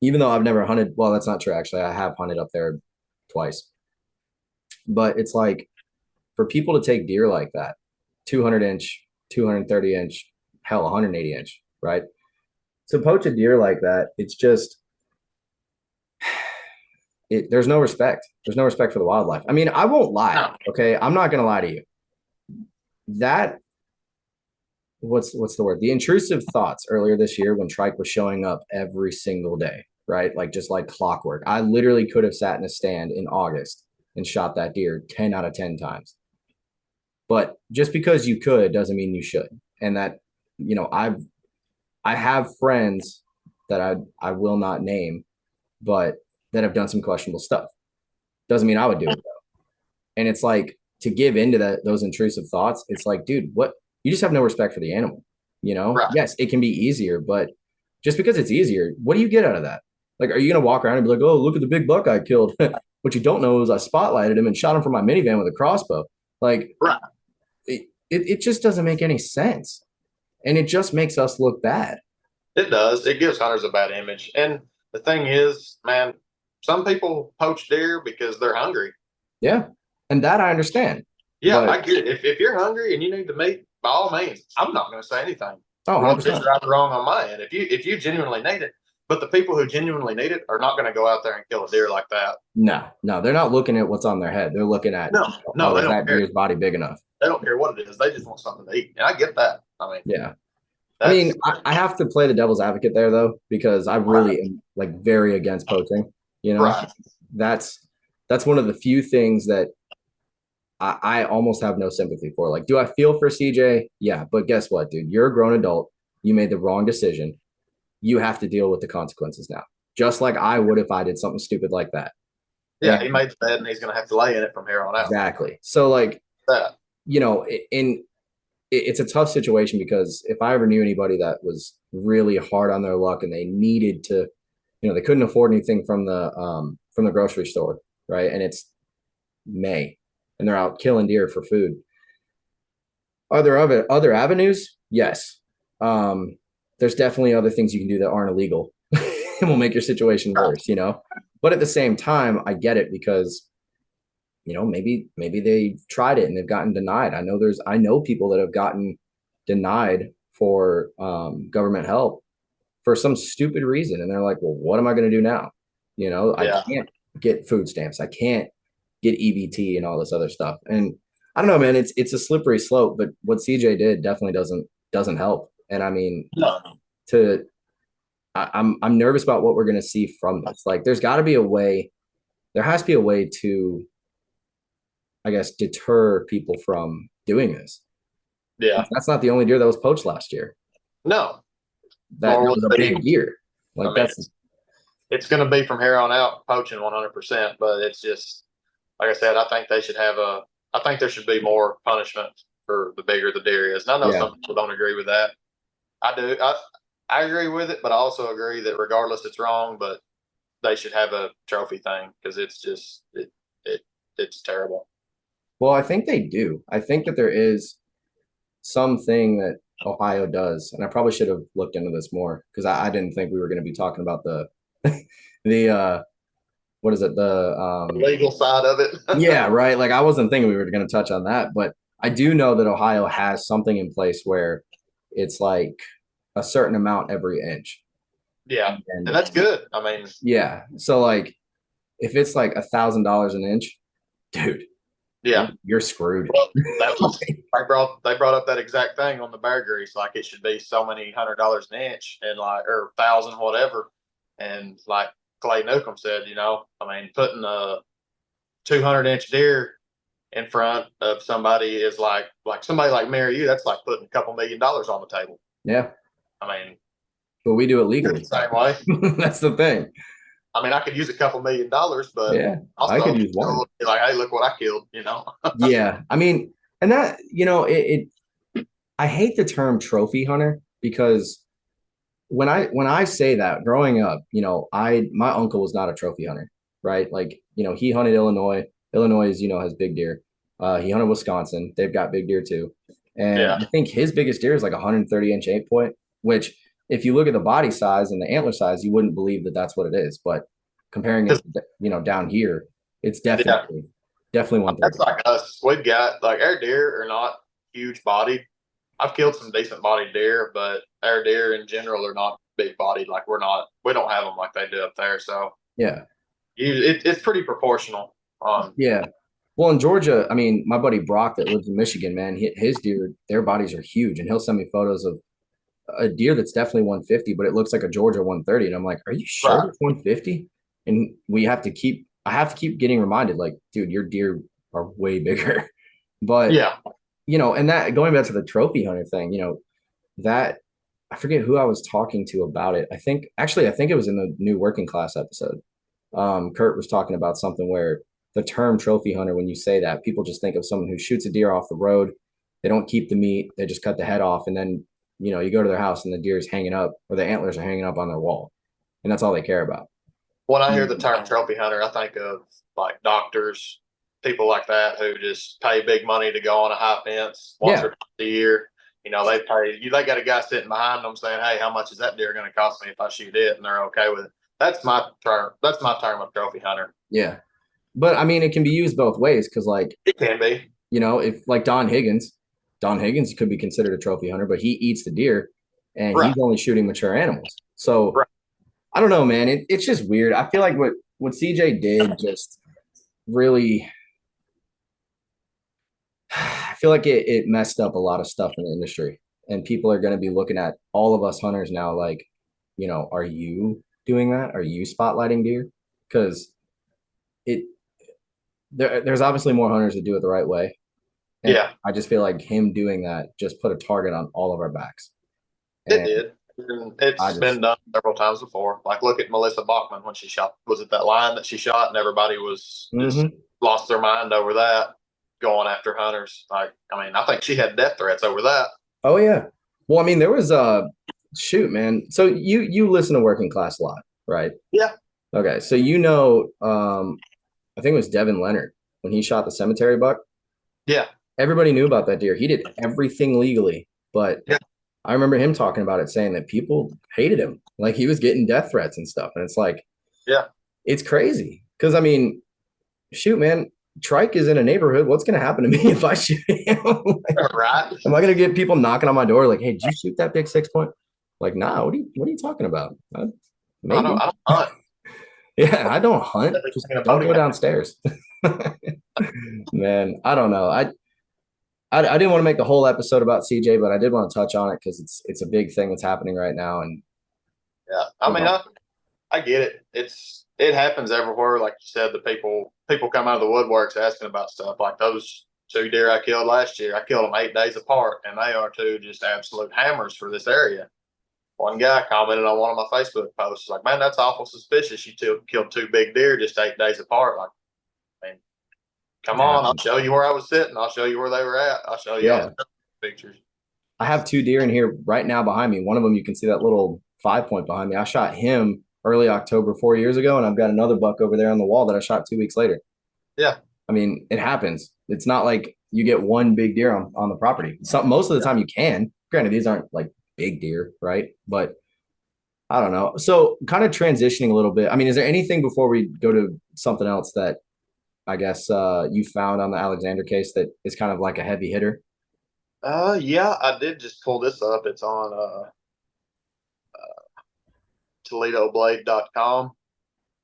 even though I've never hunted, well, that's not true actually. I have hunted up there twice. But it's like for people to take deer like that, 200-inch, 230-inch, hell, 180-inch, right? To poach a deer like that, it's just there's no respect. There's no respect for the wildlife. I mean, I won't lie. No. Okay. I'm not gonna lie to you. That what's the word? The intrusive thoughts earlier this year when trike was showing up every single day, right? Like just like clockwork. I literally could have sat in a stand in August and shot that deer 10 out of 10 times. But just because you could doesn't mean you should. And that, I have friends that I will not name, but that have done some questionable stuff. Doesn't mean I would do it though. And it's like to give into those intrusive thoughts, it's like, dude, what, you just have no respect for the animal. Right. Yes, it can be easier, but just because it's easier, what do you get out of that? Like, are you gonna walk around and be like, oh, look at the big buck I killed? What you don't know is I spotlighted him and shot him from my minivan with a crossbow. Like, Right. it just doesn't make any sense. And it just makes us look bad. It does. It gives hunters a bad image. And the thing is, man, some people poach deer because they're hungry. Yeah. And that I understand. Yeah, But I get it. If you're hungry and you need the meat, by all means, I'm not going to say anything. oh, Wrong 100%. is right or wrong on my end. If you genuinely need it, but the people who genuinely need it are not going to go out there and kill a deer like that. No, they're not looking at what's on their head. They're looking at, No, oh, they is don't that care. deer's body big enough? They don't care what it is. They just want something to eat, and I get that. I mean, Yeah. I mean, I have to play the devil's advocate there though, because I really am like very against poaching. right. That's one of the few things that I almost have no sympathy for. Like, do I feel for CJ? Yeah, but guess what, dude? You're a grown adult. You made the wrong decision. You have to deal with the consequences now, just like I would if I did something stupid like that. Yeah, And he made the bed, and he's going to have to lay in it from here on out. exactly. So, like, That. it's a tough situation because if I ever knew anybody that was really hard on their luck and they needed to, they couldn't afford anything from the grocery store, right? And it's May, and they're out killing deer for food. Are there other avenues? Yes. There's definitely other things you can do that aren't illegal and will make your situation worse, But at the same time, I get it because maybe they tried it and they've gotten denied. I know people that have gotten denied for government help for some stupid reason, and they're like, well, what am I going to do now? I can't get food stamps, I can't get EBT and all this other stuff. And I don't know, man, it's a slippery slope, but what CJ did definitely doesn't help. And I mean, No. I'm nervous about what we're going to see from this. Like, there has to be a way to, I guess, deter people from doing this. Yeah. That's not the only deer that was poached last year. No. That was a big deer. Like, it's going to be from here on out poaching 100%. But it's just, like I said, I think there should be more punishment for the bigger the deer is. And I know some people don't agree with that. I do. I agree with it, but I also agree that regardless, it's wrong. But they should have a trophy thing because it's just it's terrible. Well, I think they do. I think that there is something that Ohio does, and I probably should have looked into this more because I didn't think we were going to be talking about the the what is it The legal side of it. yeah, right. Like I wasn't thinking we were going to touch on that, but I do know that Ohio has something in place where it's like a certain amount every inch. Yeah, and And that's good. I mean, yeah, so like if it's like $1,000 an inch, dude, yeah. you're screwed. Well, that was they brought up that exact thing on the bear grease, like it should be so many $100 an inch and like or thousand whatever, and like Clay Newcomb said, I mean, putting a 200-inch deer in front of somebody is like somebody like me or you. That's like putting a couple $1 million on the table. Yeah, I mean, but we do it it's legally. the same way. That's the thing. I mean, I could use a couple $1 million, but Yeah, I also could use one. be like, hey, look what I killed. Yeah, I mean, and that I hate the term trophy hunter because when I say that growing up, my uncle was not a trophy hunter, right? Like, he hunted Illinois. Illinois is, has big deer. He hunted Wisconsin. They've got big deer too. And Yeah. I think his biggest deer is like 130-inch 8-point, which if you look at the body size and the antler size, you wouldn't believe that that's what it is. But comparing it, down here, it's definitely That's 130. like us. We've got like our deer are not huge bodied. I've killed some decent bodied deer, but our deer in general are not big bodied. Like we don't have them like they do up there. So Yeah. it's pretty proportional. Yeah. Well, in Georgia, I mean, my buddy Brock that lives in Michigan, man, his deer, their bodies are huge, and he'll send me photos of a deer that's definitely 150, but it looks like a Georgia 130, and I'm like, "Are you sure Right. it's 150?" And I have to keep getting reminded, like, dude, your deer are way bigger. But Yeah. and that going back to the trophy hunter thing, that I forget who I was talking to about it. I think it was in the new working class episode. Kurt was talking about something where the term trophy hunter, when you say that, people just think of someone who shoots a deer off the road. They don't keep the meat. They just cut the head off. And then, you go to their house and the deer is hanging up or the antlers are hanging up on their wall. And that's all they care about. When I hear the term trophy hunter, I think of like doctors, people like that who just pay big money to go on a high fence once Yeah. or twice a year. They got a guy sitting behind them saying, hey, how much is that deer going to cost me if I shoot it? And they're okay with it. That's my term. That's my term of trophy hunter. Yeah. But I mean, it can be used both ways because, like, It can be. if like Don Higgins could be considered a trophy hunter, but he eats the deer and Right. he's only shooting mature animals. So Right. I don't know, man. It's just weird. I feel like what CJ did just really, I feel like it messed up a lot of stuff in the industry. And people are going to be looking at all of us hunters now like, are you doing that? Are you spotlighting deer? Because it there's obviously more hunters that do it the right way. And Yeah. I just feel like him doing that just put a target on all of our backs. It And did. And it's been done several times before. Like, look at Melissa Bachman when she shot. Was it that line that she shot, and everybody was just lost their mind over that, going after hunters? Like, I mean, I think she had death threats over that. Oh yeah. Well, I mean, there was shoot, man. So you listen to Working Class a lot, right? Yeah. Okay. So I think it was Devin Leonard when he shot the cemetery buck. Yeah. Everybody knew about that deer. He did everything legally, but Yeah. I remember him talking about it, saying that people hated him. Like he was getting death threats and stuff. And it's like, yeah, it's crazy. Because I mean, shoot, man, Trike is in a neighborhood. What's going to happen to me if I shoot him? Like, right. am I going to get people knocking on my door like, hey, did you shoot that big 6-point? Like, nah, what are you talking about? Maybe. I don't hunt. Yeah, I don't hunt. Just don't go downstairs. Man, I don't know. I didn't want to make the whole episode about CJ, but I did want to touch on it because it's a big thing that's happening right now. And yeah, I mean, I get it. It happens everywhere. Like you said, the people come out of the woodworks asking about stuff like those 2 deer I killed last year. I killed them 8 days apart, and they are 2 just absolute hammers for this area. One guy commented on one of my Facebook posts, like, man, that's awful suspicious. You killed 2 big deer just 8 days apart. Like, I mean, come on, I'll show you where I was sitting. I'll show you where they were at. I'll show you all the pictures. I have 2 deer in here right now behind me. One of them, you can see that little 5-point behind me. I shot him early October 4 years ago, and I've got another buck over there on the wall that I shot 2 weeks later. Yeah. I mean, it happens. It's not like you get one big deer on the property. Most of the time you can granted, these aren't like big deer, right? But I don't know. So kind of transitioning a little bit. I mean, is there anything before we go to something else that I guess you found on the Alexander case that is kind of like a heavy hitter? Yeah, I did just pull this up. It's on ToledoBlade.com.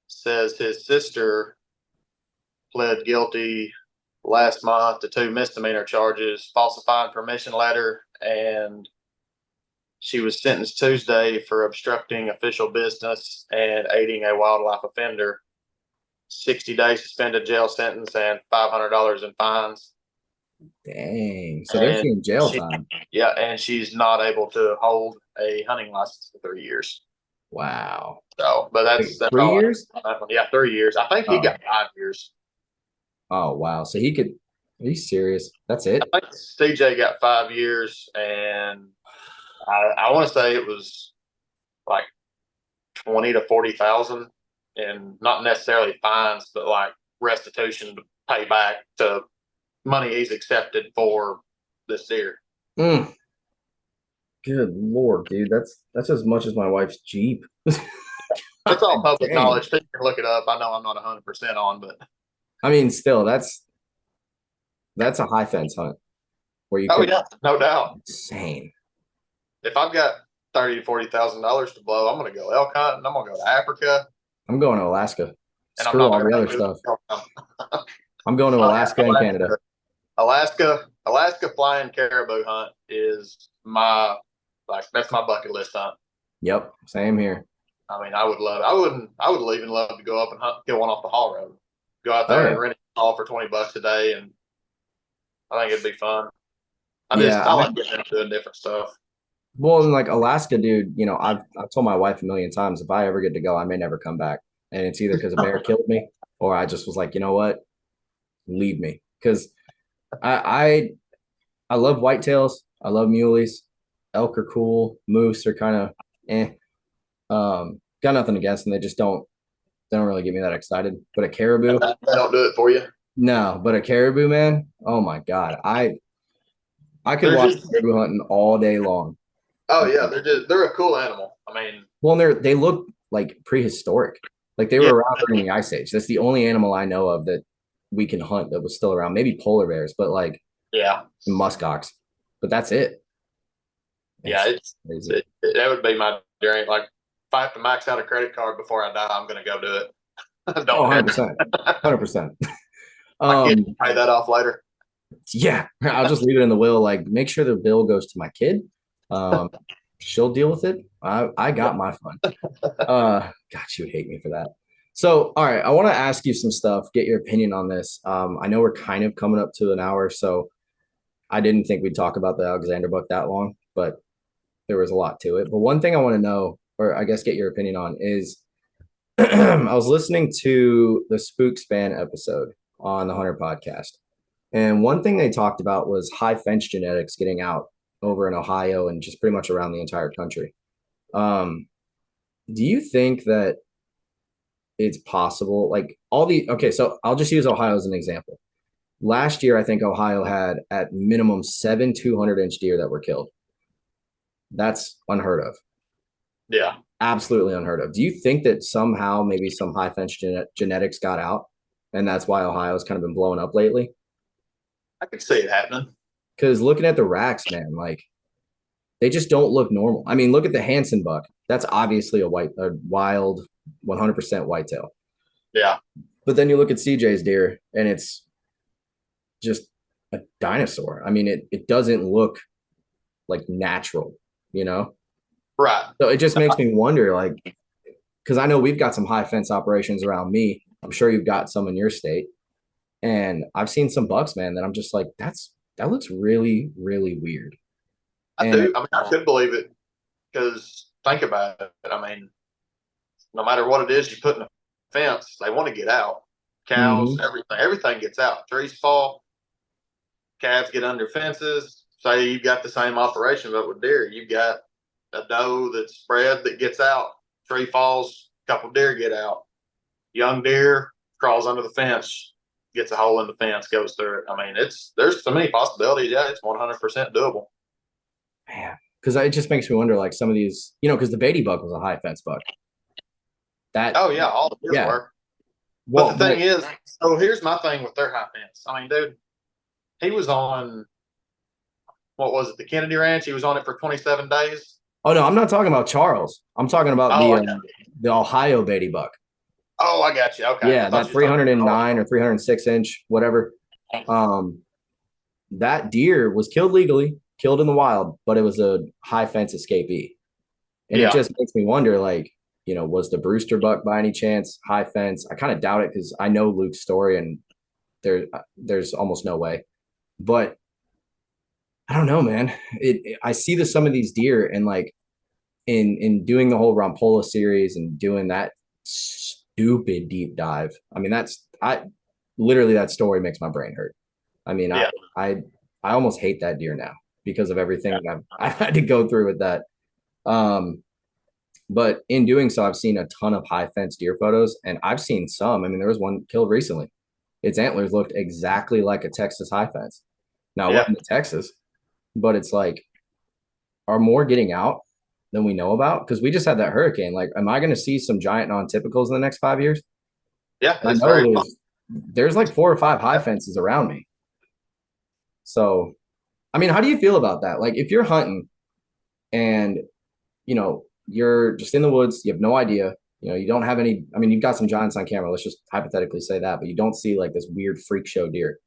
Says his sister pled guilty last month to 2 misdemeanor charges, falsifying permission letter, and she was sentenced Tuesday for obstructing official business and aiding a wildlife offender. 60-day suspended jail sentence and $500 in fines. Dang. So they're seeing jail time. Yeah, and she's not able to hold a hunting license for 3 years. Wow. So, but that's 3 years? Yeah, 3 years. I think he got 5 years. Oh wow. So he could. Are you serious? That's it? I think CJ got 5 years, and I want to say it was like 20 to 40,000, and not necessarily fines, but like restitution to pay back to money he's accepted for this deer. Mm. Good Lord, dude. That's as much as my wife's Jeep. It's all public Dang. knowledge. People can look it up. I know I'm not 100% on, but I mean, still, that's a high fence hunt where you yeah, no doubt. Insane. If I've got $30,000 to $40,000 to blow, I'm going to go elk hunting. I'm going to go to Africa. I'm going to Alaska. And Screw all the other stuff. I'm going to Alaska and Canada. Alaska flying caribou hunt is that's my bucket list hunt. Yep, same here. I mean, I would even love to go up and hunt, kill one off the haul road. Go out there and rent a haul for $20 a day, and I think it'd be fun. I like getting into doing different stuff. Well, and like Alaska, dude, you know, I've told my wife a million times, if I ever get to go, I may never come back. And it's either because a bear killed me, or I just was like, you know what, leave me. Because I love whitetails, I love muleys, elk are cool, moose are kind of got nothing against them. They don't really get me that excited. But a caribou, they don't do it for you. No, but a caribou, man, oh my God, I could watch caribou hunting all day long. Oh yeah, they're a cool animal. I mean, well, they look like prehistoric. Like they were around during the Ice Age. That's the only animal I know of that we can hunt that was still around. Maybe polar bears, but like muskox. But that's it. That would be my dream. Like if I have to max out a credit card before I die, I'm going to go do it. 100%. 100%. I can pay that off later. Yeah, I'll just leave it in the will. Like, make sure the bill goes to my kid. She'll deal with it. I got my fun. God, she would hate me for that. So, all right, I want to ask you some stuff, get your opinion on this. I know we're kind of coming up to an hour, so I didn't think we'd talk about the Alexander buck that long, but there was a lot to it. But one thing I want to know, or I guess get your opinion on, is I was listening to the Spook Span episode on the Hunter podcast. And one thing they talked about was high fence genetics getting out over in Ohio and just pretty much around the entire country. Do you think that it's possible? Okay, so I'll just use Ohio as an example. Last year, I think Ohio had at minimum 7 200-inch deer that were killed. That's unheard of. Yeah. Absolutely unheard of. Do you think that somehow maybe some high fence genetics got out and that's why Ohio's kind of been blowing up lately? I could see it happening. Because looking at the racks, man, like they just don't look normal. I mean, look at the Hanson buck. That's obviously a wild 100% whitetail. Yeah. But then you look at CJ's deer and it's just a dinosaur. I mean, it doesn't look like natural, you know? Right. So it just makes me wonder, like, because I know we've got some high fence operations around me. I'm sure you've got some in your state. And I've seen some bucks, man, that I'm just like, that looks really, really weird. I do. I mean, I could believe it because think about it. I mean, no matter what it is you put in a fence, they want to get out. Cows, everything gets out. Trees fall, calves get under fences. Say you've got the same operation, but with deer, you've got a doe that's spread that gets out. Tree falls, a couple deer get out. Young deer crawls under the fence, gets a hole in the fence, goes through it. I mean, there's so many possibilities. Yeah, it's 100% doable. Man, because it just makes me wonder, like some of these, because the Beatty buck was a high fence buck. That, Oh yeah, all the deer yeah. were. But the Well, thing is, so here's my thing with their high fence. I mean, dude, he was on what was it, the Kennedy Ranch? He was on it for 27 days. oh no, I'm not talking about Charles. I'm talking about Oh, I got the Ohio Beatty buck. Oh, I got you. Okay, I Yeah, thought that you were talking 309 or 306 inch, whatever. Um, that deer was killed legally, killed in the wild, but it was a high fence escapee. And it Yeah, just makes me wonder, like, was the Brewster buck by any chance high fence? I kind of doubt it because I know Luke's story and there's almost no way. But I don't know, man. I see some of these deer and like in doing the whole Rampolla series and doing that stupid deep dive. I mean, I literally that story makes my brain hurt. I mean, yeah, I I almost hate that deer now because of everything yeah. I've had to go through with that. Um, but in doing so, I've seen a ton of high fence deer photos, and I've seen some. I mean, there was one killed recently. Its antlers looked exactly like a Texas high fence. Now, it Yeah. wasn't in Texas, but it's like, are more getting out than we know about? Because we just had that hurricane. Like, am I going to see some giant non-typicals in the next 5 years? Yeah, I it's know very there's like 4 or 5 high fences around me. So, I mean, how do you feel about that? Like, if you're hunting and you're just in the woods, you have no idea, you don't have any. I mean, you've got some giants on camera. Let's just hypothetically say that, but you don't see like this weird freak show deer.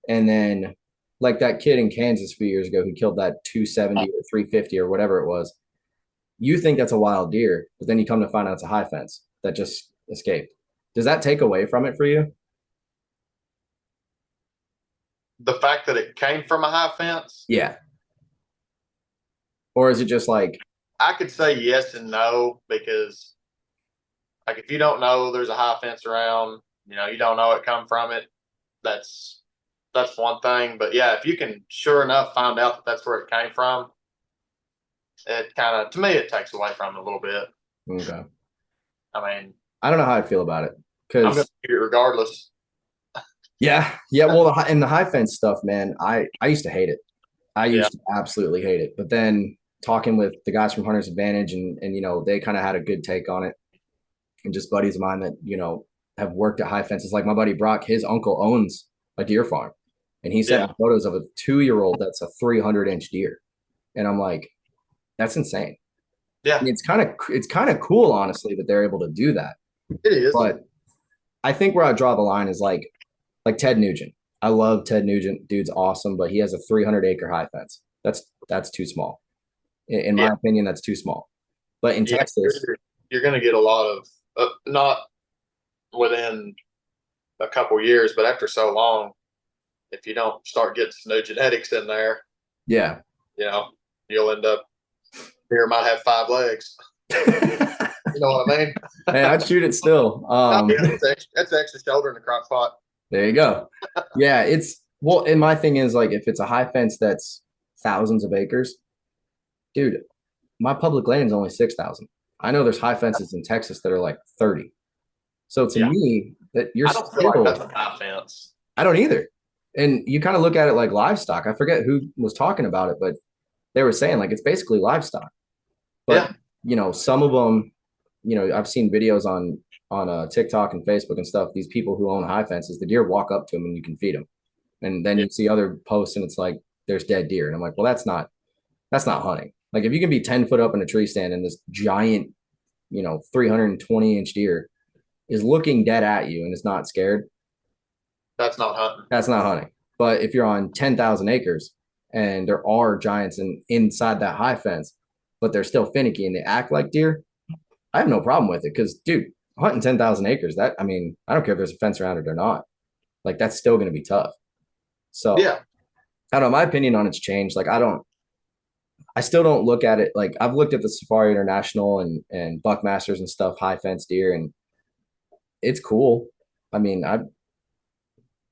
And then, like that kid in Kansas a few years ago who killed that 270 or 350 or whatever it was, you think that's a wild deer, but then you come to find out it's a high fence that just escaped. Does that take away from it for you? the fact that it came from a high fence. Yeah. Or is it just like, I could say yes and no because, like, if you don't know there's a high fence around, you don't know it come from it. That's that's one thing. But yeah, if you can sure enough find out that that's where it came from, it kind of, to me, it takes away from it a little bit. okay, I mean, I don't know how I feel about it I'm going because to shoot it regardless. yeah, well, and the high fence stuff, man, I used to hate it. I Yeah, used to absolutely hate it. But then talking with the guys from Hunter's Advantage and they kind of had a good take on it. And just buddies of mine that, have worked at high fences. Like my buddy Brock, his uncle owns a deer farm. And he sent yeah, me photos of a 2-year-old that's a 300-inch deer. And I'm like, that's insane. yeah. And it's kind of cool, honestly, that they're able to do that. It is. But I think where I draw the line is like Ted Nugent. I love Ted Nugent. Dude's awesome, but he has a 300-acre high fence. That's too small. In my Yeah, opinion, that's too small. But in yeah. Texas, You're going to get a lot of not within a couple years, but after so long, if you don't start getting some new genetics in there, yeah. you know, you'll end up deer might have 5 legs. You know what I mean? Hey, I'd shoot it still. Oh, yeah, that's extra shoulder in the crock pot. There you go. Yeah, and my thing is like if it's a high fence that's thousands of acres, dude, my public land is only 6,000. I know there's high fences in Texas that are like 30. So to Yeah, me, that you're I don't feel like that's still, a high fence. I don't either. And you kind of look at it like livestock. I forget who was talking about it, but they were saying like it's basically livestock. But Yeah, some of them, I've seen videos on TikTok and Facebook and stuff. These people who own high fences, the deer walk up to them and you can feed them. And then yeah, you see other posts and it's like there's dead deer, and I'm like, well, that's not hunting. Like if you can be 10 foot up in a tree stand and this giant, 320-inch deer is looking dead at you and is not scared, that's not hunting. that's not hunting. But if you're on 10,000 acres and there are giants inside that high fence, but they're still finicky and they act like deer, I have no problem with it because, dude, hunting 10,000 acres, I mean, I don't care if there's a fence around it or not. Like, that's still going to be tough. So, Yeah, I don't know. My opinion on it's changed. Like, I still don't look at it. Like, I've looked at the Safari International and Buckmasters and stuff, high fence deer, and it's cool. I mean,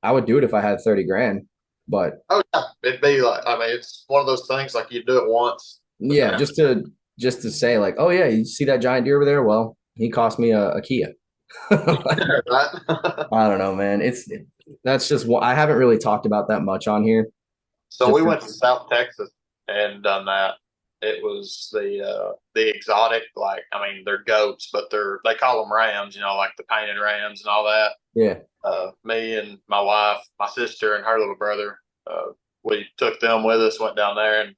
I would do it if I had 30 grand, but oh yeah, it'd be like, I mean, it's one of those things like you do it once, but yeah, just to say like, oh yeah, you see that giant deer over there? Well, he cost me a Kia. right? I don't know, man. That's just what I haven't really talked about that much on here. So Just we went to South Texas and done that. It was the exotic, like I mean, they're goats, but they call them rams, like the painted rams and all that. Yeah. Me and my wife, my sister, and her little brother, we took them with us, went down there, and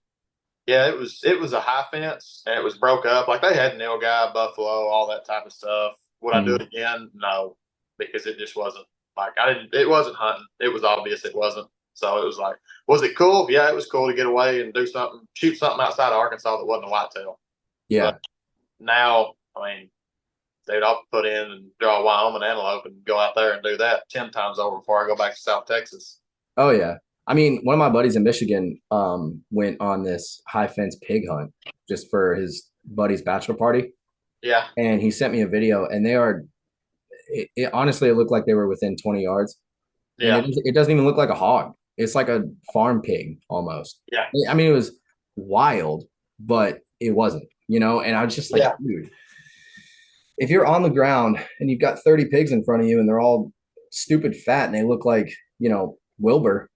yeah, it was a high fence, and it was broke up. Like they had nilgai, buffalo, all that type of stuff. Would I do it again? No, because it just wasn't like I didn't. It wasn't hunting. It was obvious it wasn't. So it was like, was it cool? Yeah, it was cool to get away and do something, shoot something outside of Arkansas that wasn't a whitetail. Yeah. But now, I mean, dude, I'll put in and draw a Wyoming antelope and go out there and do that 10 times over before I go back to South Texas. Oh yeah. I mean, one of my buddies in Michigan went on this high fence pig hunt just for his buddy's bachelor party. Yeah. And he sent me a video, and it honestly, it looked like they were within 20 yards. Yeah. And it doesn't even look like a hog. It's like a farm pig almost. Yeah. I mean, it was wild, but it wasn't, and I was just like, dude, if you're on the ground and you've got 30 pigs in front of you and they're all stupid fat and they look like, Wilbur,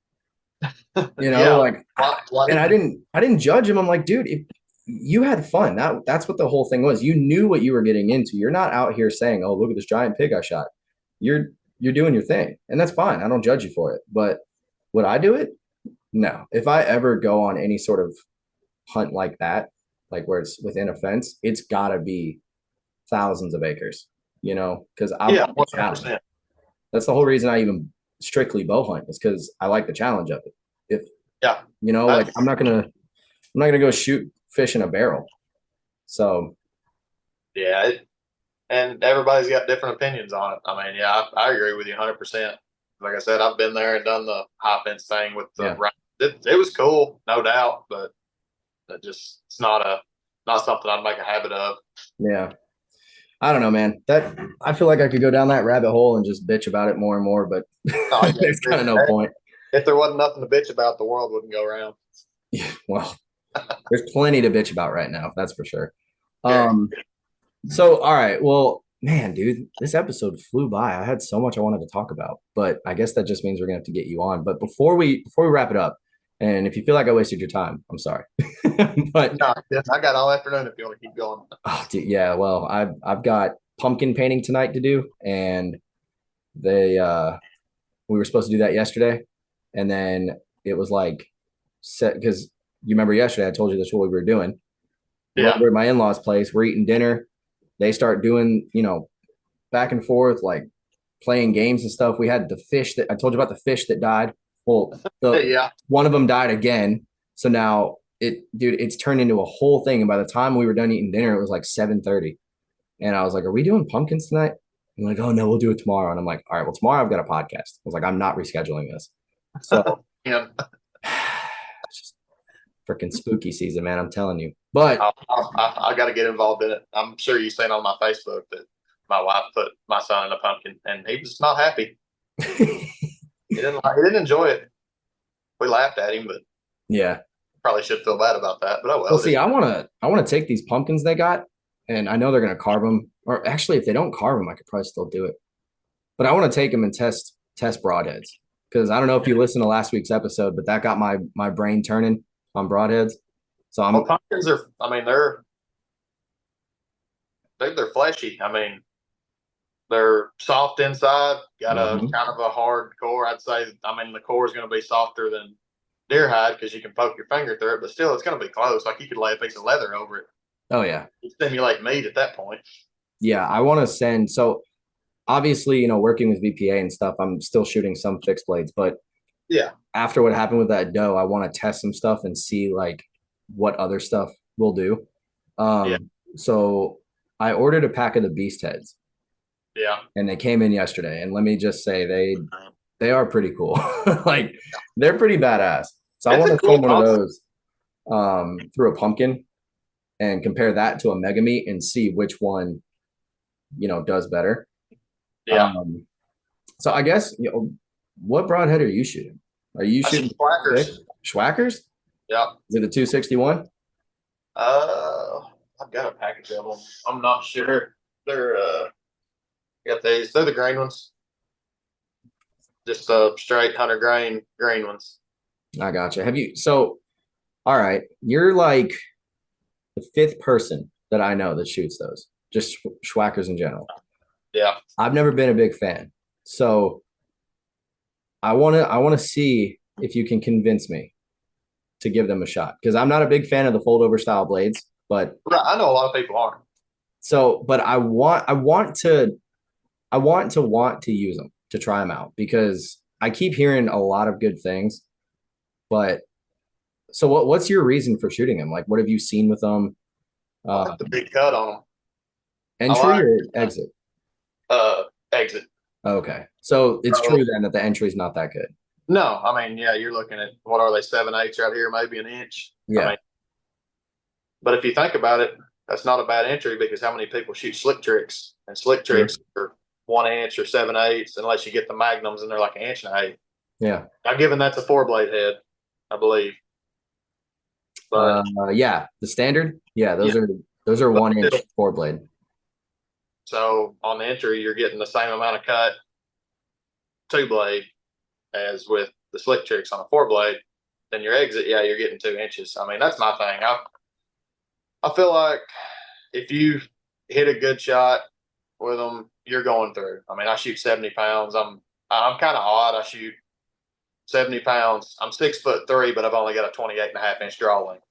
like, and I didn't judge him. I'm like, dude, if you had fun, that's what the whole thing was. You knew what you were getting into. You're not out here saying, oh, look at this giant pig I shot. You're doing your thing, and that's fine. I don't judge you for it. But would I do it? No. If I ever go on any sort of hunt like that, like where it's within a fence, it's gotta be thousands of acres, because that's the whole reason I even strictly bow hunt, is because I like the challenge of it. If like I'm not gonna go shoot fish in a barrel. So yeah, and everybody's got different opinions on it. I mean, yeah, I agree with you 100%. Like I said, I've been there and done the high fence thing with the it was cool, no doubt, but it's not something I'd make a habit of. Yeah. I don't know, man. That I feel like I could go down that rabbit hole and just bitch about it more and more, but there's kind of no point. If there wasn't nothing to bitch about, the world wouldn't go around. Yeah, well, there's plenty to bitch about right now, that's for sure. So all right, well, man, dude, this episode flew by. I had so much I wanted to talk about, but I guess that just means we're gonna have to get you on. But before we wrap it up, and if you feel like I wasted your time, I'm sorry. But no, I got all afternoon if you want to keep going. Oh, dude, yeah, well, I've got pumpkin painting tonight to do, and we were supposed to do that yesterday, and then it was like set because you remember yesterday I told you that's what we were doing. Yeah. We're at my in-laws' place. We're eating dinner. They start doing, back and forth, like playing games and stuff. We had the fish that I told you about, the fish that died. Well, one of them died again. So now it's turned into a whole thing. And by the time we were done eating dinner, it was like 7:30. And I was like, are we doing pumpkins tonight? And like, oh no, we'll do it tomorrow. And I'm like, all right, well, tomorrow I've got a podcast. I was like, I'm not rescheduling this. So it's just freaking spooky season, man. I'm telling you. But I got to get involved in it. I'm sure you've seen on my Facebook that my wife put my son in a pumpkin, and he was not happy. He didn't enjoy it. We laughed at him, but yeah, probably should feel bad about that. But well, see, I want to take these pumpkins they got, and I know they're gonna carve them. Or actually, if they don't carve them, I could probably still do it. But I want to take them and test broadheads, because I don't know if you listened to last week's episode, but that got my brain turning on broadheads. So pumpkins are. I mean, they're fleshy. I mean, they're soft inside. Got a kind of a hard core. I'd say. I mean, the core is going to be softer than deer hide because you can poke your finger through it, but still, it's going to be close. Like you could lay a piece of leather over it. Oh yeah, you stimulate meat at that point. Yeah, I want to send. So obviously, working with VPA and stuff, I'm still shooting some fixed blades, but yeah, after what happened with that doe, I want to test some stuff and see like what other stuff we'll do. So I ordered a pack of the beast heads. Yeah. And they came in yesterday, and let me just say they are pretty cool. Like they're pretty badass. So I want to film one of those through a pumpkin and compare that to a mega meat and see which one does better. Yeah. So I guess what broadhead are you shooting? Are you shooting Schwackers? Yeah. Is it a 261? I've got a package of them. I'm not sure. They're got these. They're the green ones. Just straight hunter green ones. I gotcha. Have you? So All right, you're like the fifth person that I know that shoots those, just schwackers in general. Yeah. I've never been a big fan. So I want to see if you can convince me to give them a shot because I'm not a big fan of the fold over style blades, but Right. I know a lot of people aren't. but I want to use them to try them out because I keep hearing a lot of good things. But so what's your reason for shooting them? Like what have you seen with them? I Uh like the big cut on them. I entry like or exit? exit. Okay. So it's So, true then that the entry is not that good. no, I mean, yeah, you're looking at what are they, 7/8 right here, maybe an inch. I Yeah. mean, but if you think about it, that's not a bad entry because how many people shoot slick tricks? And slick True. tricks are 1 inch or 7/8 unless you get the magnums and they're like an inch and a half. Yeah. Now, given that's a 4 blade head, I believe. But Yeah, the standard. Yeah, yeah, those are but 1 inch still, four blade. so on the entry, you're getting the same amount of cut 2 blade as with the slick tricks on a 4 blade. Then your exit, yeah, you're getting 2 inches. I mean, that's my thing. I feel like if you hit a good shot with them, you're going through. I mean, I shoot 70 pounds. I'm kind of odd. I shoot 70 pounds. I'm 6'3", but I've only got a 28.5 inch draw length.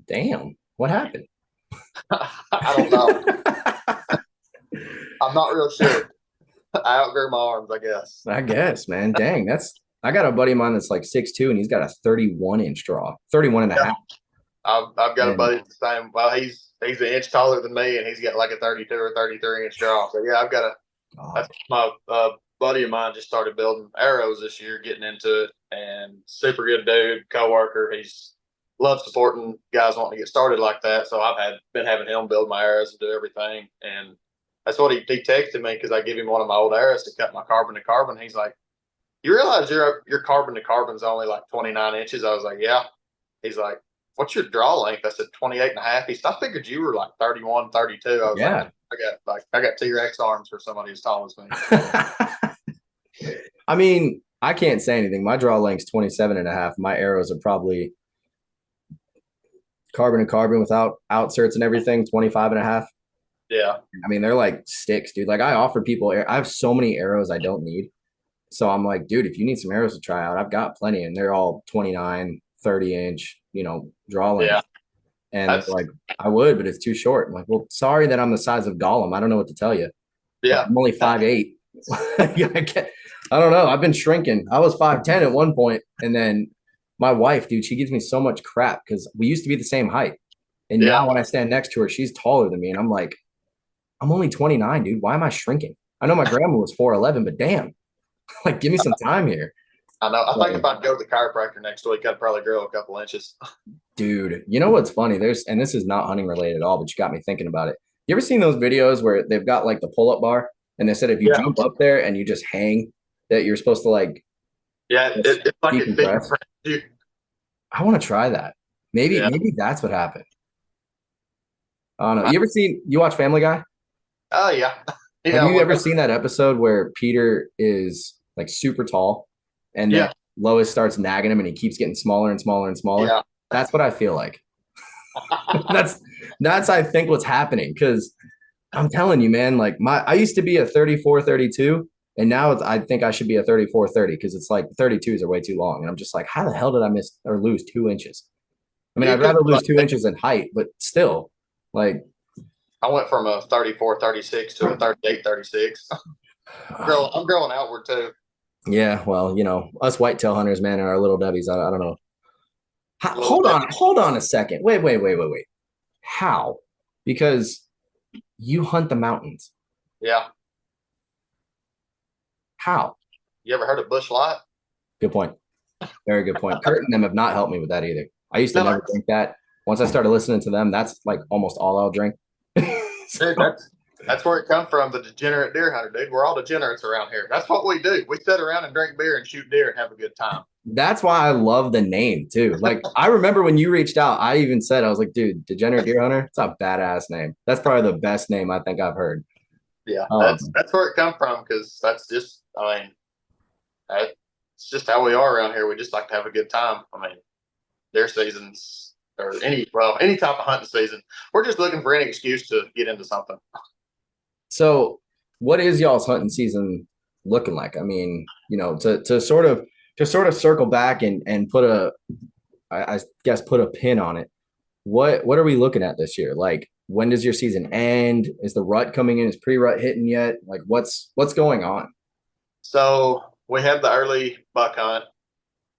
Damn, what happened? I don't know. I'm not real sure. I outgrew my arms, I guess. I guess, man. Dang, I got a buddy of mine that's like 6'2" and he's got a 31-inch draw, 31 and a half. I've got a And buddy the same. Well, he's an inch taller than me, and he's got like a 32 or 33 inch draw. So yeah, I've got a. God, That's my buddy of mine just started building arrows this year, getting into it, and super good dude, coworker. He's loves supporting guys wanting to get started like that. So been having him build my arrows and do everything, and that's what he texted me because I give him one of my old arrows to cut my carbon to carbon. He's like, "You realize your carbon to carbon's only like 29 inches?" I was like, "Yeah." He's like, "What's your draw length?" I said 28 and a half. He said, "I figured you were like 31, 32." I was yeah. like, I got T-Rex arms for somebody as tall as me. I mean, I can't say anything. My draw length's 27 and a half. My arrows are probably carbon to carbon without outserts and everything, 25 and a half. Yeah. I mean, they're like sticks, dude. Like I offer people, I have so many arrows I don't need. So I'm like, dude, if you need some arrows to try out, I've got plenty. And they're all 29, 30-inch, draw Yeah. length. And they're That's like, I would, but it's too short. I'm like, well, sorry that I'm the size of Gollum. I don't know what to tell you. But yeah. I'm only 5'8". I don't know. I've been shrinking. I was 5'10" at one point, and then my wife, dude, she gives me so much crap because we used to be the same height. And Yeah. now when I stand next to her, she's taller than me. And I'm like, I'm only 29, dude. Why am I shrinking? I know my grandma was 4'11", but damn, like, give me some time here. I know. I think So, if I go to the chiropractor next week, I'd probably grow a couple inches. dude, you know what's funny? And this is not hunting related at all, but you got me thinking about it. You ever seen those videos where they've got like the pull up bar and they said if you Yeah. jump up there and you just hang, that you're supposed to like Yeah. It's like it decompress? you. I want to try that. Maybe, Yeah. maybe that's what happened. I don't know. You watch Family Guy? Oh yeah. Have Yeah. you ever seen that episode where Peter is like super tall and then Yeah. Lois starts nagging him and he keeps getting smaller and smaller and smaller? Yeah. That's what I feel like. That's I think what's happening because I'm telling you, man, like I used to be a 34, 32, and now I think I should be a 34, 30 because it's like 32s are way too long. And I'm just like, how the hell did I miss or lose 2 inches? I mean, You I'd could rather lose like 2 inches in height, but still, like, I went from a 34, 36 to a 38, 36. I'm growing outward too. yeah, well, us whitetail hunters, man, and our little dubbies. I don't know. A little bit. Hold on a second. Wait. How? Because you hunt the mountains. Yeah. How? You ever heard of bush light? Good point. Very good point. Kurt and them have not helped me with that either. I used to No, never drink that. Once I started listening to them, that's like almost all I'll drink. dude, that's where it comes from. The degenerate deer hunter, dude. We're all degenerates around here. That's what we do. We sit around and drink beer and shoot deer and have a good time. That's why I love the name too. Like I remember when you reached out, I even said, I was like, dude, Degenerate Deer Hunter, it's a badass name. That's probably the best name I think I've heard. Yeah, Um, that's where it comes from because that's just, I mean, it's just how we are around here. We just like to have a good time. I mean, deer seasons or any type of hunting season. We're just looking for any excuse to get into something. So what is y'all's hunting season looking like? I mean, to sort of circle back and put I guess put a pin on it. What are we looking at this year? Like, when does your season end? Is the rut coming in? Is pre-rut hitting yet? Like, what's going on? So we had the early buck hunt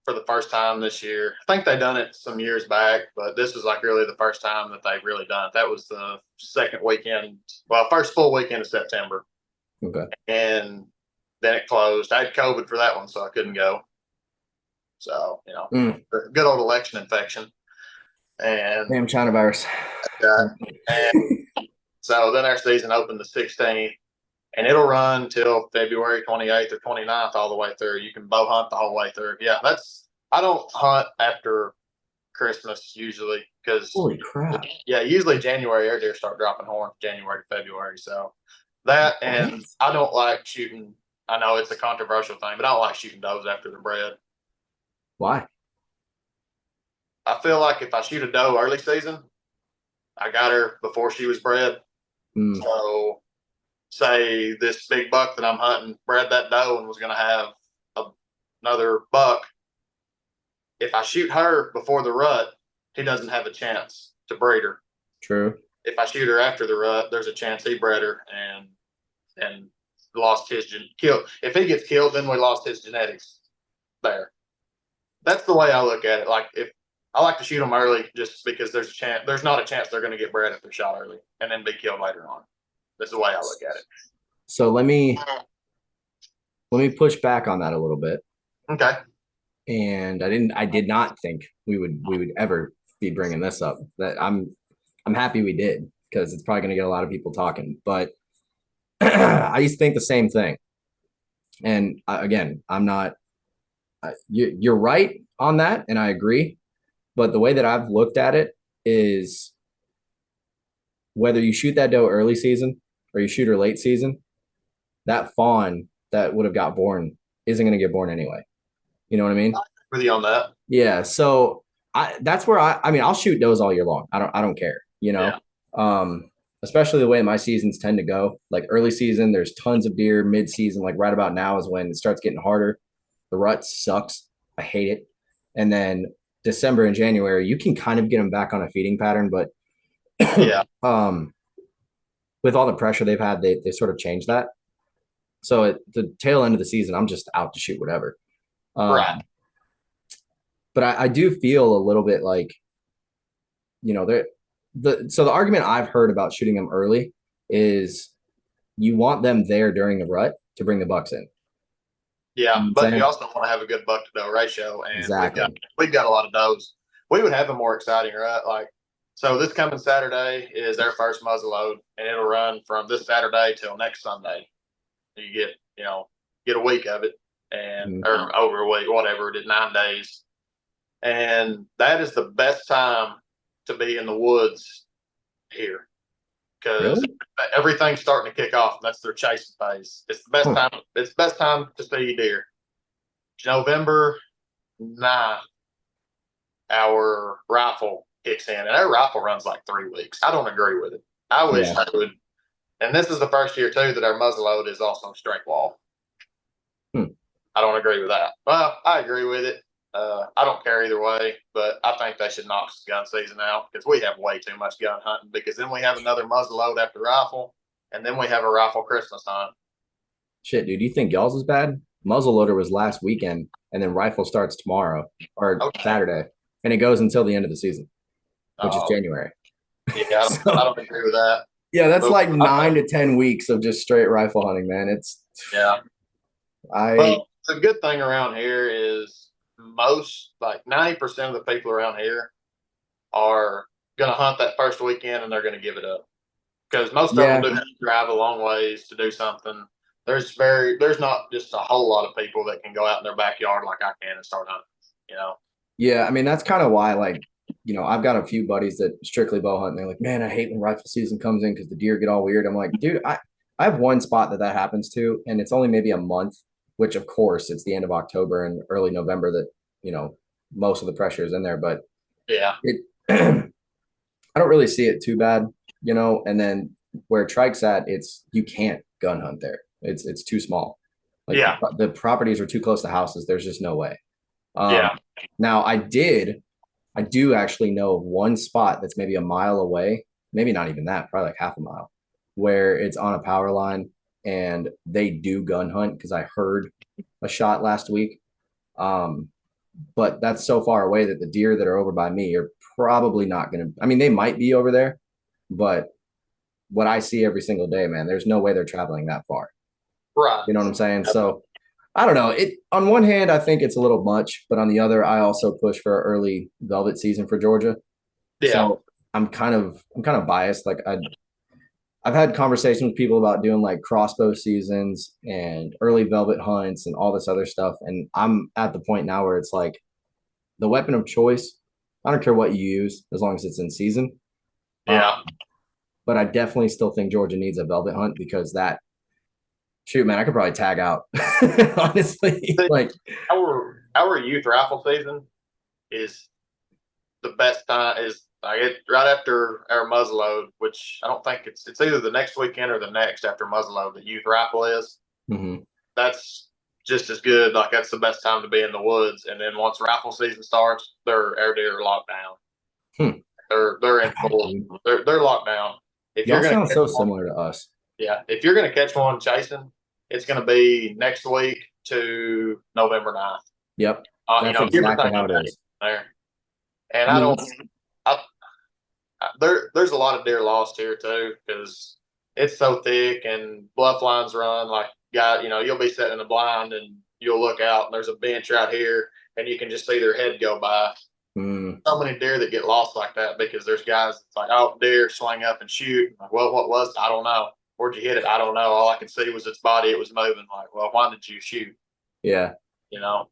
for the first time this year. I think they done it some years back, but this is like really the first time that they've really done it. That was the first full weekend of September. Okay. And then it closed. I had COVID for that one, so I couldn't go. So, good old election infection. And damn China virus. And so then our season opened the 16th, and it'll run till February 28th or 29th all the way through. You can bow hunt the whole way through. Yeah, I don't hunt after Christmas usually because holy crap. Yeah, usually January our deer start dropping horns January to February. So that, and I don't like shooting. I know it's a controversial thing, but I don't like shooting does after they're bred. Why? I feel like if I shoot a doe early season, I got her before she was bred. So say this big buck that I'm hunting bred that doe and was going to have another buck. If I shoot her before the rut, he doesn't have a chance to breed her. True. If I shoot her after the rut, there's a chance he bred her and lost his kill. If he gets killed, then we lost his genetics there. That's the way I look at it. Like, if I like to shoot them early, just because there's not a chance they're going to get bred if they're shot early and then be killed later on. That's the way I look at it. So let me push back on that a little bit. Okay. And I did not think we would ever be bringing this up. That I'm happy we did, because it's probably going to get a lot of people talking. But I used to think the same thing. And again, I'm not. You're right on that, and I agree. But the way that I've looked at it is, whether you shoot that doe early season or you shoot her late season, that fawn that would have got born isn't going to get born anyway. You know what I mean? With you on that. Yeah. So that's where I'll shoot does all year long. I don't care, Yeah. Especially the way my seasons tend to go. Like, early season, there's tons of deer. Mid season, like right about now, is when it starts getting harder. The rut sucks. I hate it. And then December and January, you can kind of get them back on a feeding pattern, but yeah. With all the pressure they've had, they sort of changed that. So at the tail end of the season, I'm just out to shoot whatever. Right. But I do feel a little bit like, so the argument I've heard about shooting them early is you want them there during the rut to bring the bucks in. Yeah, but you also want to have a good buck to doe ratio, and exactly. we've got a lot of does. We would have a more exciting rut. Like, so this coming Saturday is their first muzzle load, and it'll run from this Saturday till next Sunday. You get a week of it, and or over a week, whatever it is, 9 days, and that is the best time to be in the woods here, because everything's starting to kick off, and that's their chasing phase. It's the best time. It's the best time to see deer. November 9th, our rifle kicks in, and our rifle runs like 3 weeks. I don't agree with it. I wish I would. And this is the first year too that our muzzleload is also straight wall. I don't agree with that. Well, I agree with it. I don't care either way, but I think they should knock gun season out, because we have way too much gun hunting, because then we have another muzzleload after rifle, and then we have a rifle Christmas hunt. Shit, dude, you think y'all's is bad? Muzzleloader was last weekend, and then rifle starts tomorrow or Saturday, and it goes until the end of the season, which is January. Yeah, I don't agree with that. Yeah, that's like 9 to 10 weeks of just straight rifle hunting, man. It's Well, the good thing around here is most, like 90% of the people around here are going to hunt that first weekend, and they're going to give it up, because most of them do drive a long ways to do something. There's not just a whole lot of people that can go out in their backyard like I can and start hunting, Yeah, I mean, that's kind of why, like, I've got a few buddies that strictly bow hunt, and they're like, man, I hate when rifle season comes in because the deer get all weird. I'm like, dude, I have one spot that happens to, and it's only maybe a month, which of course it's the end of October and early November that, most of the pressure is in there. But Yeah. It I don't really see it too bad, you know. And then where Trike's at, it's you can't gun hunt there. It's too small. Like Yeah. the properties are too close to houses. There's just no way. Um, Yeah. now I do actually know of one spot that's maybe a mile away, maybe not even that, probably like half a mile, where it's on a power line and they do gun hunt because I heard a shot last week. Um, but that's so far away that the deer that are over by me are probably not going to, I mean, they might be over there, but what I see every single day, man, there's no way they're traveling that far. Right. You know what I'm saying? So I don't know. It on one hand, I think it's a little much, but on the other, I also push for early velvet season for Georgia. Yeah. So I'm kind of biased. Like I've had conversations with people about doing like crossbow seasons and early velvet hunts and all this other stuff. And I'm at the point now where it's like the weapon of choice. I don't care what you use as long as it's in season. Yeah. But I definitely still think Georgia needs a velvet hunt because that shoot, man, I could probably tag out. Honestly, like Our youth rifle season is the best time is like it right after our muzzleload, which I don't think it's either the next weekend or the next after muzzleload. The youth rifle is mhm. that's just as good. Like that's the best time to be in the woods. And then once rifle season starts, our deer are locked down. Hmm. They're in God, full. dude. They're locked down. If you're Y'all gonna sound catch so one, similar to us. yeah, if you're gonna catch one chasing, it's gonna be next week to November 9th. Yep. That's Give or exactly take how a it day is. there. And I I mean, don't. There's a lot of deer lost here too because it's so thick and bluff lines run like you'll be sitting in the blind and you'll look out and there's a bench right here and you can just see their head go by. mm, So many deer that get lost like that because there's guys that's like, oh, deer, swing up and shoot. Like, well, what was it? I don't know. Where'd you hit it? I don't know. All I could see was its body. It was moving. Like, well, why did you shoot? yeah. You know?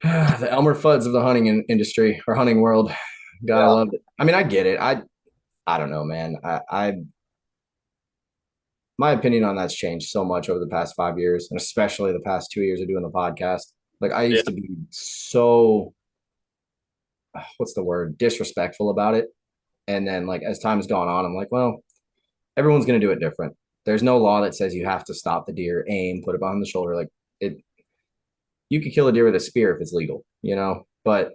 The Elmer Fuds of the hunting industry or hunting world. Gotta Yeah. love it. I mean, I get it. I don't know, man. I my opinion on that's changed so much over the past 5 years, and especially the past 2 years of doing the podcast. Like I Yeah. used to be so what's the word disrespectful about it, and then like as time has gone on, I'm like, well, everyone's gonna do it different. There's no law that says you have to stop the deer, aim, put it behind the shoulder. Like it, you could kill a deer with a spear if it's legal, you know. But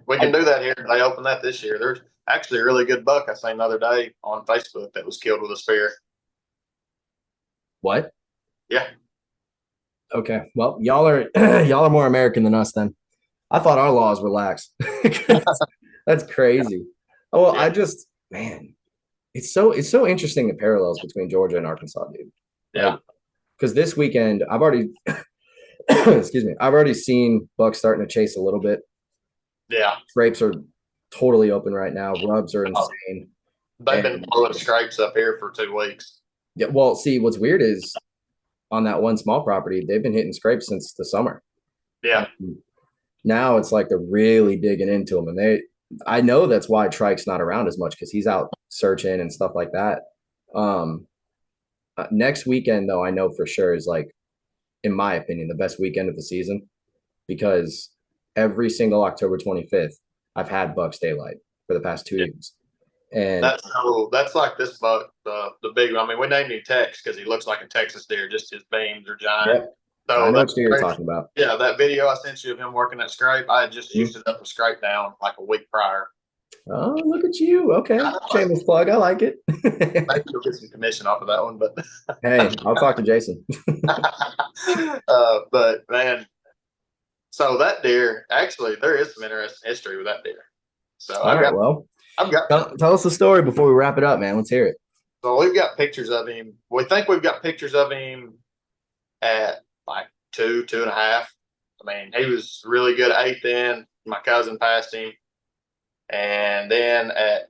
We I, can do that here. They opened that this year. There's actually a really good buck I seen the other day on Facebook that was killed with a spear. what? Yeah. Okay, well, y'all are y'all are more American than us then. I thought our laws were lax. That's crazy. Oh, well, Yeah. man, it's so interesting the parallels between Georgia and Arkansas, dude. Yeah. Like, because this weekend I've already, excuse me, I've already seen bucks starting to chase a little bit. Yeah. Scrapes are totally open right now. Rubs are Oh, insane. they've been And blowing scrapes up here for 2 weeks. yeah, well, see, what's weird is on that one small property, they've been hitting scrapes since the summer. Yeah. And now it's like they're really digging into them, and I know that's why Trike's not around as much because he's out searching and stuff like that. Um, Next weekend though, I know for sure is like, in my opinion, the best weekend of the season because every single October 25th, I've had Bucks daylight for the past 2 years, and That's like this buck, the big one. I mean, we named him Tex because he looks like a Texas deer, just his beams are giant. yep, I So know that what you're talking about. yeah, that video I sent you of him working that scrape, I had just Mhm. used it up a scrape down like a week prior. Oh, look at you. Okay, Maybe shameless plug. I like it. you'll get some commission off of that one, but Hey, I'll talk to Jason. but man, so that deer actually there is some interesting history with that deer. So All right, well, I've got tell us the story before we wrap it up, man. Let's hear it. so we've got pictures of him. We think we've got pictures of him at like 2.5. I mean, he was really good at 8 then. My cousin passed him. And then at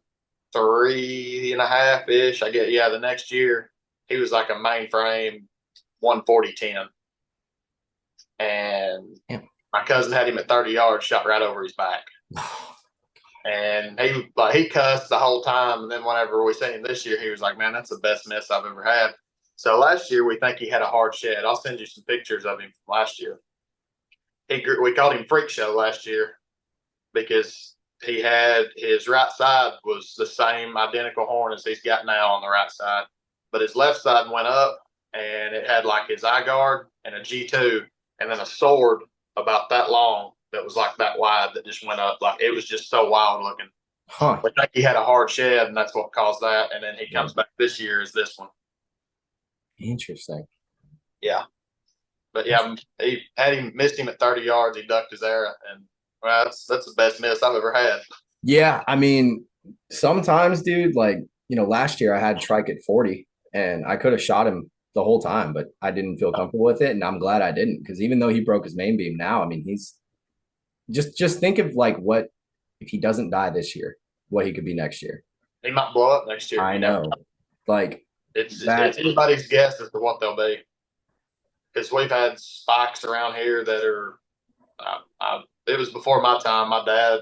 3.5 ish, I get, yeah, the next year, he was like a mainframe 140-10. And Yeah. my cousin had him at 30 yards, shot right over his back. And he cussed the whole time. And then whenever we seen him this year, he was like, man, that's the best miss I've ever had. So last year, we think he had a hard shed. I'll send you some pictures of him from last year. We called him Freak Show last year because he had his right side was the same identical horn as he's got now on the right side, but his left side went up and it had like his eye guard and a G2 and then a sword about that long that was like that wide that just went up. Like it was just so wild looking. Huh. But I think he had a hard shed and that's what caused that. And then he comes back this year as this one. Interesting. Yeah. But yeah, he had him missed him at 30 yards. He ducked his arrow, and well, that's the best miss I've ever had. Yeah, I mean, sometimes, dude, like, last year I had trike at 40 and I could have shot him the whole time, but I didn't feel comfortable with it. And I'm glad I didn't, because even though he broke his main beam now, I mean, he's just think of like what if he doesn't die this year, what he could be next year. He might blow up next year. I know. Like it's anybody's guess as to what they'll be. Because we've had spikes around here that are, it was before my time. My dad,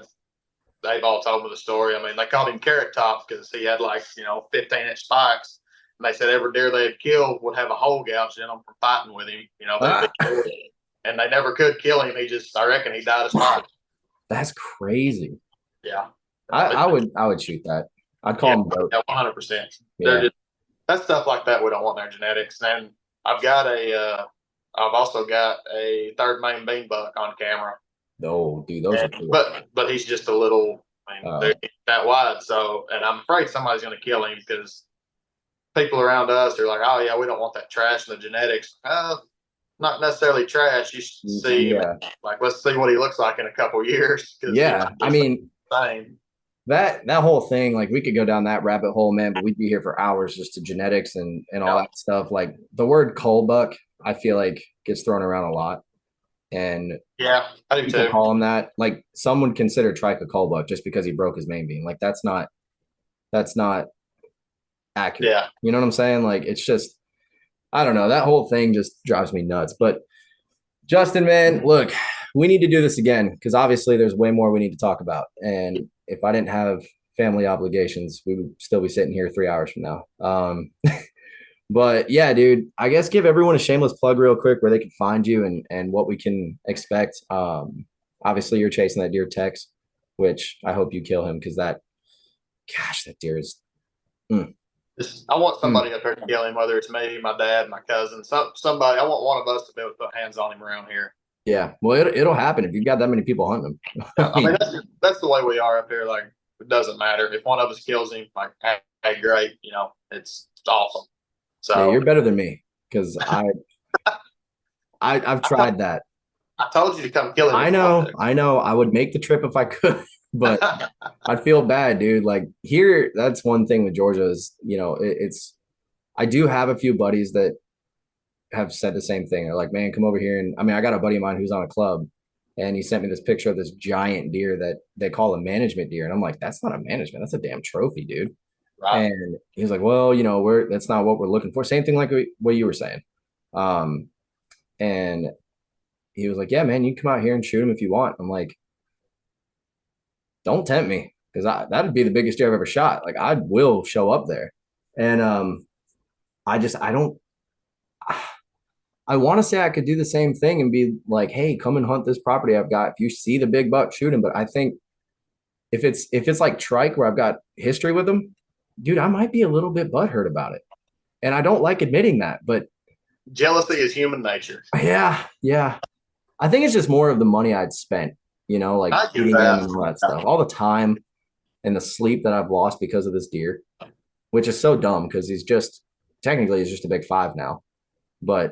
they've all told me the story. I mean, they called him Carrot Top because he had like, 15-inch spikes. And they said every deer they had killed would have a hole gouged in them from fighting with him. And they never could kill him. I reckon he died of spikes. That's crazy. Yeah. I would shoot that. I'd call him goat. 100%. Yeah. That's stuff like that we don't want in their genetics. And I've also got a third main bean buck on camera. No, dude, those are cool. But he's just a little, they're that wide. So, and I'm afraid somebody's going to kill him because people around us are like, oh yeah, we don't want that trash in the genetics. Not necessarily trash. You should see, like, let's see what he looks like in a couple years. Yeah, I mean, same. that whole thing, like, we could go down that rabbit hole, man, but we'd be here for hours just to genetics and all that stuff. Like the word cull buck, I feel like gets thrown around a lot. And yeah, I do too. Call him that. Like some would consider Trike a cull buck just because he broke his main beam. Like that's not accurate. Yeah. You know what I'm saying? Like it's just, I don't know. That whole thing just drives me nuts. But Justin, man, look, we need to do this again because obviously there's way more we need to talk about. And if I didn't have family obligations, we would still be sitting here 3 hours from now. But yeah, dude, I guess give everyone a shameless plug real quick where they can find you and what we can expect. Obviously you're chasing that deer Tex, which I hope you kill him because that deer is. I want somebody up there to kill him, whether it's me, my dad, my cousin, somebody. I want one of us to be able to put hands on him around here. Yeah, well, it'll happen if you've got that many people hunting him. I mean, that's the way we are up here. Like, it doesn't matter if one of us kills him. Like, hey, great, it's awesome. So yeah, you're better than me because I've tried that. I told you to come kill him. I know. I would make the trip if I could, but I'd feel bad, dude. Like here, that's one thing with Georgia is, it's. I do have a few buddies that have said the same thing. They're like, man, come over here. And I mean, I got a buddy of mine who's on a club and he sent me this picture of this giant deer that they call a management deer. And I'm like, that's not a management. That's a damn trophy, dude. Right. And he's like, well, that's not what we're looking for. Same thing like what you were saying. And he was like, yeah, man, you can come out here and shoot him if you want. I'm like, don't tempt me because that'd be the biggest deer I've ever shot. Like I will show up there. And I want to say I could do the same thing and be like, hey, come and hunt this property I've got. If you see the big buck, shoot him. But I think if it's like trike where I've got history with him, dude, I might be a little bit butthurt about it. And I don't like admitting that, but jealousy is human nature. Yeah. I think it's just more of the money I'd spent, like eating them and all that stuff, all the time and the sleep that I've lost because of this deer, which is so dumb because he's just a big 5 now, but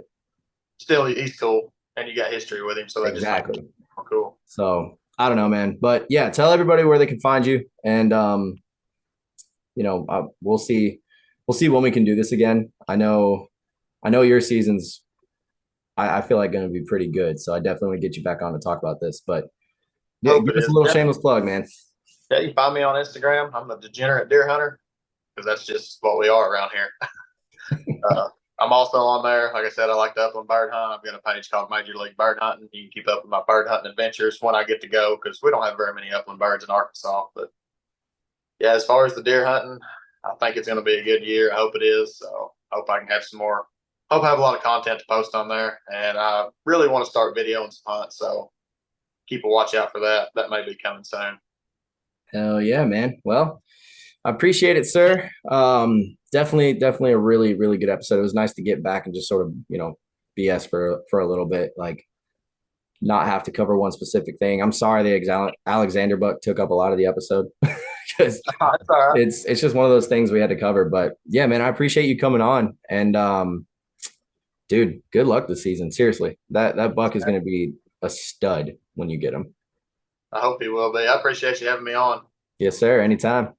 still he's cool and you got history with him. So exactly. Cool. So I don't know, man, but yeah, tell everybody where they can find you and, we'll see when we can do this again. I know your season's, I feel like going to be pretty good. So I definitely want to get you back on to talk about this, but yeah, give us a little shameless plug, man. Yeah. You find me on Instagram. I'm the Degenerate Deer Hunter because that's just what we are around here. I'm also on there. Like I said, I like to upland bird hunt. I've got a page called Major League Bird Hunting. You can keep up with my bird hunting adventures when I get to go because we don't have very many upland birds in Arkansas, but yeah, as far as the deer hunting, I think it's going to be a good year. I hope it is. So I hope I can have some more. Hope I have a lot of content to post on there. And I really want to start videoing some hunts. So keep a watch out for that. That may be coming soon. Hell yeah, man. Well, I appreciate it, sir. Definitely a really, really good episode. It was nice to get back and just sort of, BS for a little bit, like not have to cover one specific thing. I'm sorry the Alexander Buck took up a lot of the episode because That's all right. it's just one of those things we had to cover. But yeah, man, I appreciate you coming on. And dude, good luck this season. Seriously, that buck is going to be a stud when you get him. I hope he will be. I appreciate you having me on. Yes, sir. Anytime.